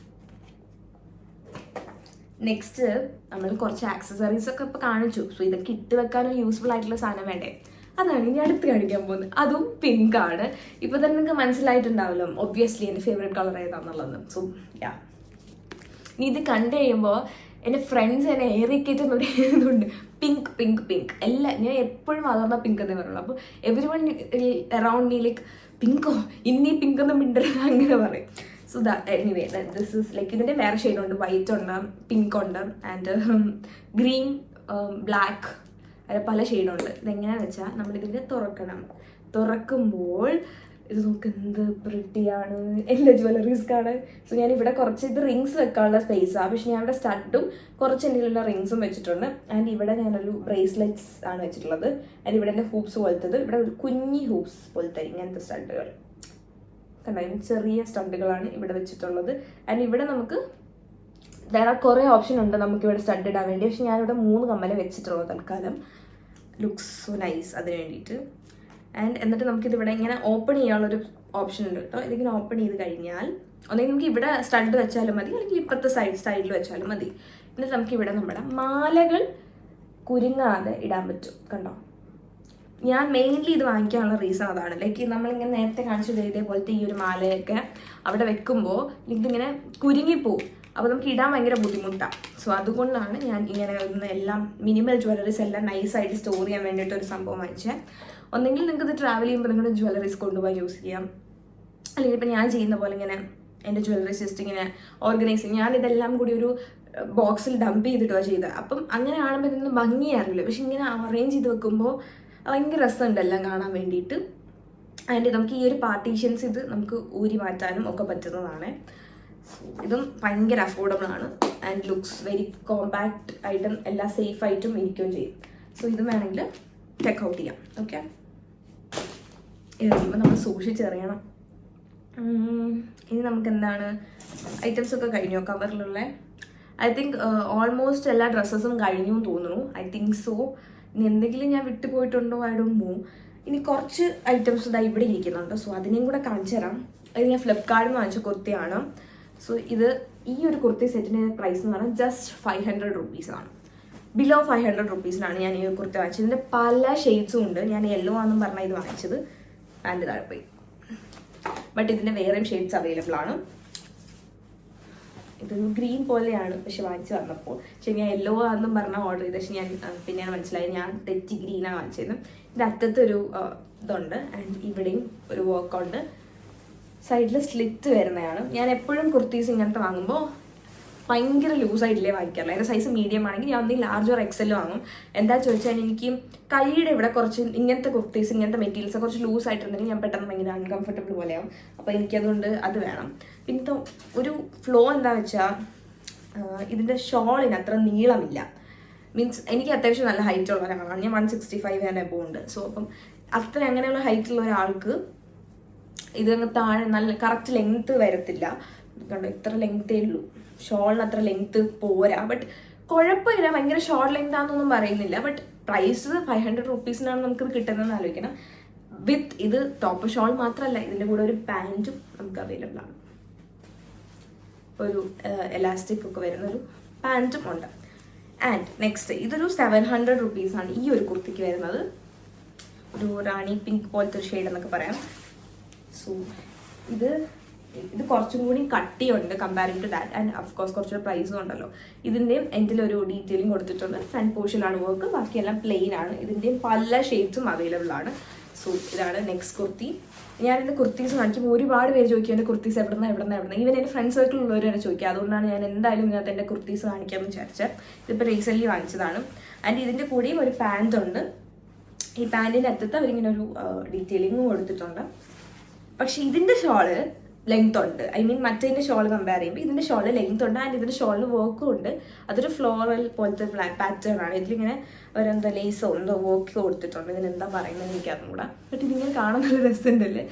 നെക്സ്റ്റ് നമ്മൾ കുറച്ച് ആക്സസറീസ് ഒക്കെ ഇപ്പോൾ കാണിച്ചു. സോ ഇതൊക്കെ ഇട്ട് വെക്കാനൊരു യൂസ്ഫുൾ ആയിട്ടുള്ള സാധനം വേണ്ടേ, അതാണ് ഇനി അടുത്ത് കാണിക്കാൻ പോകുന്നത്. അതും പിങ്കാണ്. ഇപ്പോൾ തന്നെ നിങ്ങൾക്ക് മനസ്സിലായിട്ടുണ്ടാവല്ലോ ഒബ്വിയസ്ലി എൻ്റെ ഫേവറേറ്റ് കളർ ഏതാണെന്നുള്ളത്. സോ യാ, ഇനി ഇത് കണ്ടു കഴിയുമ്പോൾ എൻ്റെ ഫ്രണ്ട്സ് എന്നെ ഏറിക്കേറ്റുന്ന ഒരു ഇതുണ്ട്, പിങ്ക് പിങ്ക് പിങ്ക് എല്ലാം. ഞാൻ എപ്പോഴും വളർന്ന പിങ്ക് എന്നേ പറയുള്ളൂ. അപ്പോൾ everyone around me like പിങ്കോ ഇന്നീ പിങ്ക് ഒന്നും മിണ്ടരുത് അങ്ങനെ പറയും. So anyway this is like ഇതിൻ്റെ വേറെ ഷെയ്ഡുണ്ട്, വൈറ്റ് ഉണ്ട്, പിങ്ക് ഉണ്ട് ആൻഡ് ഗ്രീൻ, ബ്ലാക്ക്, അത് പല ഷെയ്ഡുണ്ട്. ഇതെങ്ങനെയാണെന്ന് വെച്ചാൽ നമ്മളിതിൻ്റെ തുറക്കുമ്പോൾ ഇത് നോക്ക് എന്ത് പ്രിട്ടിയാണ് എല്ലാ ജ്വല്ലറീസ് കാണാൻ. സോ ഞാനിവിടെ കുറച്ച് ഇത് റിങ്സ് വെക്കാനുള്ള സ്പേസാണ്. പക്ഷെ ഞാൻ ഇവിടെ സ്റ്റഡും കുറച്ച് എന്തെങ്കിലും റിങ്സും വെച്ചിട്ടുണ്ട്. ആൻഡ് ഇവിടെ ഞാനൊരു ബ്രേസ്ലെറ്റ്സ് ആണ് വെച്ചിട്ടുള്ളത്. ആൻഡ് ഇവിടെ എൻ്റെ ഹൂപ്സ് പോലത്തത്, ഇവിടെ ഒരു കുഞ്ഞി ഹൂപ്സ് പോലത്തെ ഇങ്ങനത്തെ സ്റ്റഡുകൾ കണ്ടോ, ചെറിയ സ്റ്റഡുകളാണ് ഇവിടെ വെച്ചിട്ടുള്ളത്. ആൻഡ് ഇവിടെ നമുക്ക് വേറെ കുറേ ഓപ്ഷൻ ഉണ്ട് നമുക്കിവിടെ സ്റ്റഡ് ഇടാൻ വേണ്ടി. പക്ഷെ ഞാനിവിടെ 3 കമ്മലേ വെച്ചിട്ടുള്ളൂ തൽക്കാലം. ലുക്സ് സോ നൈസ് അതിന് വേണ്ടിയിട്ട്. ആൻഡ് എന്നിട്ട് നമുക്കിതിവിടെ ഇങ്ങനെ ഓപ്പൺ ചെയ്യാനുള്ളൊരു ഓപ്ഷൻ ഉണ്ട് കേട്ടോ. ഇതിങ്ങനെ ഓപ്പൺ ചെയ്ത് കഴിഞ്ഞാൽ ഒന്നെങ്കിൽ നമുക്ക് ഇവിടെ സ്റ്റഡ് വെച്ചാലും മതി, അല്ലെങ്കിൽ ഇപ്പോഴത്തെ സൈഡിൽ വെച്ചാലും മതി. എന്നിട്ട് നമുക്കിവിടെ നമ്മുടെ മാലകൾ കുരുങ്ങാതെ ഇടാൻ പറ്റും. കണ്ടോ, ഞാൻ മെയിൻലി ഇത് വാങ്ങിക്കാനുള്ള റീസൺ അതാണ്. ലൈക്ക് നമ്മളിങ്ങനെ നേരത്തെ കാണിച്ചു ഇതേപോലത്തെ ഈ ഒരു മാലയൊക്കെ അവിടെ വെക്കുമ്പോൾ ഇതിങ്ങനെ കുരുങ്ങിപ്പോവും. അപ്പോൾ നമുക്ക് ഇടാൻ ഭയങ്കര ബുദ്ധിമുട്ടാണ്. സോ അതുകൊണ്ടാണ് ഞാൻ ഇങ്ങനെ എല്ലാം മിനിമൽ ജ്വല്ലറീസ് എല്ലാം നൈസായിട്ട് സ്റ്റോർ ചെയ്യാൻ വേണ്ടിയിട്ട് ഒരു സംഭവം വാങ്ങിച്ചത്. ഒന്നെങ്കിൽ നിങ്ങൾക്ക് ഇത് ട്രാവൽ ചെയ്യുമ്പോൾ നിങ്ങളുടെ ജ്വല്ലറീസ് കൊണ്ടുപോയി യൂസ് ചെയ്യാം, അല്ലെങ്കിൽ ഇപ്പം ഞാൻ ചെയ്യുന്ന പോലെ ഇങ്ങനെ എൻ്റെ ജ്വല്ലറീസ് ജസ്റ്റ് ഇങ്ങനെ ഓർഗനൈസ് ചെയ്യും. ഞാനിതെല്ലാം കൂടി ഒരു ബോക്സിൽ ഡംപ് ചെയ്തിട്ടുള്ള ചെയ്തത്. അപ്പം അങ്ങനെ കാണുമ്പോൾ ഇതൊന്നും ഭംഗിയാറില്ല. പക്ഷെ ഇങ്ങനെ അറേഞ്ച് ചെയ്ത് വെക്കുമ്പോൾ ഭയങ്കര രസമുണ്ട് എല്ലാം കാണാൻ വേണ്ടിയിട്ട്. ആൻഡ് നമുക്ക് ഈ ഒരു പാർട്ടീഷൻസ് ഇത് നമുക്ക് ഊരി മാറ്റാനും ഒക്കെ പറ്റുന്നതാണ്. ഇതും ഭയങ്കര അഫോർഡബിൾ ആണ് ആൻഡ് ലുക്സ് വെരി കോമ്പാക്ട് ആയിട്ടും എല്ലാം സേഫ് ആയിട്ടും ഇരിക്കുകയും ചെയ്യും. സോ ഇത് വേണമെങ്കിൽ ചെക്ക് ഔട്ട് ചെയ്യാം. ഓക്കെ, എഴുതുമ്പോൾ നമ്മൾ സൂക്ഷിച്ചെറിയണം. ഇനി നമുക്ക് എന്താണ് ഐറ്റംസ് ഒക്കെ കഴിഞ്ഞോ കവറിലുള്ള? ഐ തിങ്ക് ഓൾമോസ്റ്റ് എല്ലാ ഡ്രസ്സസും കഴിഞ്ഞു എന്ന് തോന്നുന്നു. I think so. ഇനി എന്തെങ്കിലും ഞാൻ വിട്ടുപോയിട്ടുണ്ടോ ഐ ഡോണ്ട് നോ. ഇനി കുറച്ച് ഐറ്റംസ് ഇതാ ഇവിടെ ഇരിക്കുന്നുണ്ട്. സോ അതിനെയും കൂടെ കാണിച്ചു തരാം. ഇത് ഞാൻ ഫ്ലിപ്കാർട്ടിൽ നിന്ന് വാങ്ങിച്ച കുർത്തിയാണ്. സോ ഇത് ഈ ഒരു കുർത്തി സെറ്റിൻ്റെ പ്രൈസ് എന്ന് പറഞ്ഞാൽ ജസ്റ്റ് 500 റുപ്പീസാണ്. ബിലോ 500 റുപ്പീസിനാണ് ഞാൻ ഈ ഒരു കുർത്തി വാങ്ങിച്ചത്. ഇതിൻ്റെ പല ഷെയ്ഡ്സും ഉണ്ട്. ഞാൻ യെല്ലോ ആണെന്നും പറഞ്ഞാൽ ഇത് വാങ്ങിച്ചത്. പാൻറ് താഴെ പോയി. ബട്ട് ഇതിൻ്റെ വേറെയും ഷെയ്ഡ്സ് അവൈലബിൾ ആണ്. ഇതൊരു ഗ്രീൻ പോലെയാണ് പക്ഷെ വാങ്ങിച്ച് വന്നപ്പോൾ. പക്ഷെ ഞാൻ യെല്ലോ ആണെന്നും പറഞ്ഞാൽ ഓർഡർ ചെയ്ത്. പക്ഷെ ഞാൻ പിന്നെയാണ് മനസ്സിലായി ഞാൻ തെറ്റി ഗ്രീനാണ് വാങ്ങിച്ചത്. ഇതിൻ്റെ അറ്റത്തൊരു ഇതുണ്ട് ആൻഡ് ഇവിടെയും ഒരു വർക്കുണ്ട്. സൈഡിൽ സ്ലിറ്റ് വരുന്നതാണ്. ഞാൻ എപ്പോഴും കുർത്തീസ് ഇങ്ങനത്തെ വാങ്ങുമ്പോൾ ഭയങ്കര ലൂസായിട്ടില്ലേ വാങ്ങിക്കാറില്ല. എൻ്റെ സൈസ് മീഡിയം ആണെങ്കിൽ ഞാൻ ഒന്നെങ്കിൽ ലാർജ് ഓർ എക്സൽ വാങ്ങും. എന്താ ചോദിച്ചാൽ എനിക്ക് കൈയുടെ ഇവിടെ കുറച്ച് ഇങ്ങനത്തെ കുർത്തീസ് ഇങ്ങനത്തെ മെറ്റീരിയൽസ് കുറച്ച് ലൂസായിട്ടുണ്ടെങ്കിൽ ഞാൻ പെട്ടെന്ന് ഭയങ്കര അൺകംഫർട്ടബിൾ പോലെയാവും. അപ്പോൾ എനിക്കതുകൊണ്ട് അത് വേണം. പിന്നെ ഒരു ഫ്ലോ എന്താ വെച്ചാൽ ഇതിൻ്റെ ഷോളിന് അത്ര നീളമില്ല. മീൻസ് എനിക്ക് അത്യാവശ്യം നല്ല ഹൈറ്റ് ഉള്ള ഒരാളാണ്. ഞാൻ 165 ആൻഡ് എബോവ് ഉണ്ട്. സോ അപ്പം അത്ര അങ്ങനെയുള്ള ഹൈറ്റുള്ള ഒരാൾക്ക് ഇതങ്ങ് താഴെ നല്ല കറക്റ്റ് ലെങ്ത്ത് വരത്തില്ല. കണ്ടോ ഇത്ര ലെങ്ത്തേ ഉള്ളൂ. ഷോളിന് അത്ര ലെങ്ത്ത് പോരാ. ബട്ട് കുഴപ്പമില്ല, ഭയങ്കര ഷോർട്ട് ലെങ്ത് ആണെന്നൊന്നും പറയുന്നില്ല. ബട്ട് പ്രൈസ് 500 റുപ്പീസിനാണ് നമുക്കിത് കിട്ടുന്നതെന്ന് ആലോചിക്കണം. വിത്ത് ഇത് ടോപ്പ് ഷോൾ മാത്രമല്ല, ഇതിൻ്റെ കൂടെ ഒരു പാൻറ്റും നമുക്ക് അവൈലബിൾ ആണ്. ഒരു എലാസ്റ്റിക് ഒക്കെ വരുന്നൊരു പാൻറ്റും ഉണ്ട്. ആൻഡ് നെക്സ്റ്റ് ഇതൊരു 700 റുപ്പീസാണ് ഈ ഒരു കുർത്തിക്ക് വരുന്നത്. ഒരു റാണി പിങ്ക് പോലത്തെ ഒരു ഷെയ്ഡ് എന്നൊക്കെ പറയാം. സോ ഇത് കുറച്ചും കൂടി കട്ടിയുണ്ട് comparing to that. And of course കുറച്ചൊരു പ്രൈസും ഉണ്ടല്ലോ. ഇതിൻ്റെയും എൻഡിലൊരു ഡീറ്റെയിലിംഗ് കൊടുത്തിട്ടുണ്ട്. ഫ്രണ്ട് പോർഷനിലാണ് വർക്ക്, ബാക്കിയെല്ലാം പ്ലെയിൻ ആണ്. ഇതിൻ്റെയും പല ഷെയ്ഡ്സും അവൈലബിൾ ആണ്. സോ ഇതാണ് നെക്സ്റ്റ് കുർത്തി. ഞാനിന്ന് കുർത്തീസ് കാണിക്കുമ്പോൾ ഒരുപാട് പേര് ചോദിക്കും എൻ്റെ കുർത്തീസ് എവിടുന്ന ഈവൻ എൻ്റെ ഫ്രണ്ട് സർക്കിളിലുള്ളവർ തന്നെ ചോദിക്കുക. അതുകൊണ്ടാണ് ഞാൻ എന്തായാലും ഇതിനകത്ത് എൻ്റെ കുർത്തീസ് കാണിക്കാമെന്ന് വിചാരിച്ചത്. ഇതിപ്പോൾ റീസെൻ്റ്ലി വാങ്ങിച്ചതാണ്. ആൻഡ് ഇതിൻ്റെ കൂടെയും ഒരു പാൻറ് ഉണ്ട്. ഈ പാൻറ്റിൻ്റെ അറ്റത്ത് അവരിങ്ങനെ ഒരു ഡീറ്റെയിലിംഗും കൊടുത്തിട്ടുണ്ട്. പക്ഷെ ഇതിൻ്റെ ഷോള് ലെങ്ത് ഉണ്ട്. ഐ മീൻ മറ്റേതിൻ്റെ ഷോൾ കമ്പയർ ചെയ്യുമ്പോൾ ഇതിൻ്റെ ഷോള് ലെങ്ത് ഉണ്ട്. ആൻഡ് ഇതിൻ്റെ ഷോളിന് വർക്കും ഉണ്ട്. അതൊരു ഫ്ലോറൽ പോലത്തെ പാറ്റേൺ ആണ്. ഇതിലിങ്ങനെ ഒരെന്താ ലേസോ എന്തോ വർക്ക് കൊടുത്തിട്ടുണ്ട്. ഇതിനെന്താ പറയുന്നത് എനിക്കറിഞ്ഞൂടാ. ബട്ട് ഇതിങ്ങനെ കാണാൻ നല്ല രസമുണ്ടല്ലേ.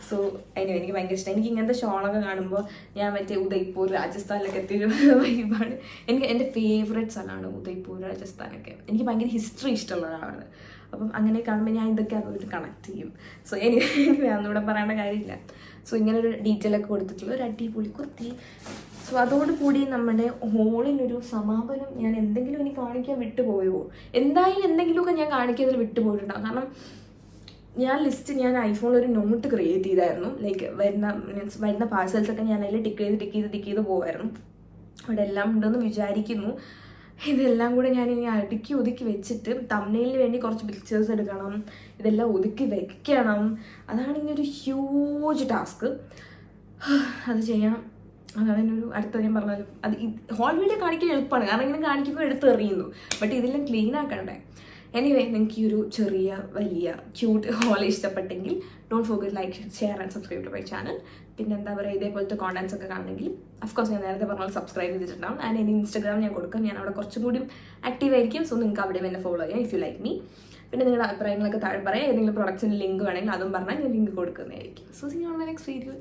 സോ അതിന് എനിക്ക് ഭയങ്കര ഇഷ്ടം. എനിക്ക് ഇങ്ങനത്തെ ഷോളൊക്കെ കാണുമ്പോൾ ഞാൻ മറ്റേ ഉദയ്പൂർ രാജസ്ഥാനിലൊക്കെ എത്തിയൊരു വൈബാണ്. എനിക്ക് എൻ്റെ ഫേവറേറ്റ് സ്ഥലമാണ് ഉദയ്പൂർ രാജസ്ഥാനൊക്കെ. എനിക്ക് ഭയങ്കര ഹിസ്റ്ററി ഇഷ്ടമുള്ള ഒരാളാണ്. അപ്പം അങ്ങനെ കാണുമ്പോൾ ഞാൻ ഇതൊക്കെ അതുമായിട്ട് കണക്ട് ചെയ്യും. സോ എനിക്ക് അന്നിവിടെ പറയേണ്ട കാര്യമില്ല. സോ ഇങ്ങനൊരു ഡീറ്റെയിൽ ഒക്കെ കൊടുത്തിട്ടുള്ള ഒരു അടിപൊളി കുർത്തി. സോ അതോടുകൂടി നമ്മുടെ ഹോളിനൊരു സമാപനം. ഞാൻ എന്തെങ്കിലും എനിക്ക് കാണിക്കാൻ വിട്ടുപോയോ? എന്തായാലും എന്തെങ്കിലുമൊക്കെ ഞാൻ കാണിക്കാതിൽ വിട്ടുപോയിട്ടുണ്ടാകും. കാരണം ഞാൻ ഐഫോണിൽ ഒരു നോട്ട് ക്രിയേറ്റ് ചെയ്തായിരുന്നു. ലൈക്ക് വരുന്ന പാഴ്സൽസൊക്കെ ഞാൻ അതിൽ ടിക്ക് ചെയ്ത് പോകുമായിരുന്നു. അവിടെ എല്ലാം ഉണ്ടെന്ന് വിചാരിക്കുന്നു. ഇതെല്ലാം കൂടെ ഞാനിനി അടുക്കി ഒതുക്കി വെച്ചിട്ട് തംബ്നെയിലിന് വേണ്ടി കുറച്ച് പിക്ചേഴ്സ് എടുക്കണം. ഇതെല്ലാം ഒതുക്കി വെക്കണം. അതാണ് ഇങ്ങനൊരു ഹ്യൂജ് ടാസ്ക്. അത് ചെയ്യണം. അതാണ് ഒരു അടുത്ത ഞാൻ പറഞ്ഞാലും അത് ഹോൾ വീഡിയോ കാണിക്കാൻ എളുപ്പമാണ്. കാരണം ഇങ്ങനെ കാണിക്കുമ്പോൾ എടുത്ത് എറിയുന്നു. ബട്ട് ഇതെല്ലാം ക്ലീൻ ആക്കണ്ടേ. എനിവേ നിങ്ങൾക്ക് ഈ ഒരു ചെറിയ വലിയ ക്യൂട്ട് ഹോൾ ഇഷ്ടപ്പെട്ടെങ്കിൽ don't forget like share and subscribe to my channel. പിന്നെ എന്താ പറയുക, ഇതേപോലത്തെ കോണ്ടന്റ്സ് ഒക്കെ കാണണമെങ്കിൽ അഫ്കോഴ്സ് ഞാൻ നേരത്തെ പറഞ്ഞാൽ സബ്സ്ക്രൈബ് ചെയ്തിട്ടുണ്ടാവും. ആൻഡ് എൻ്റെ ഇൻസ്റ്റാഗ്രാം ഞാൻ കൊടുക്കാം. ഞാൻ അവിടെ കുറച്ചും കൂടി ആക്റ്റീവ് ആയിരിക്കും. സോ നിങ്ങൾക്ക് അവിടെ എന്നെ ഫോളോ ചെയ്യാം ഇഫ് യു ലൈക്ക് മീ. പിന്നെ നിങ്ങളുടെ അഭിപ്രായങ്ങളൊക്കെ താഴെ പറയാം. ഏതെങ്കിലും പ്രൊഡക്ട്സിൻ്റെ ലിങ്ക് വേണമെങ്കിൽ അതും പറഞ്ഞാൽ ഞാൻ ലിങ്ക് കൊടുക്കുന്നതായിരിക്കും. So see you on my next video.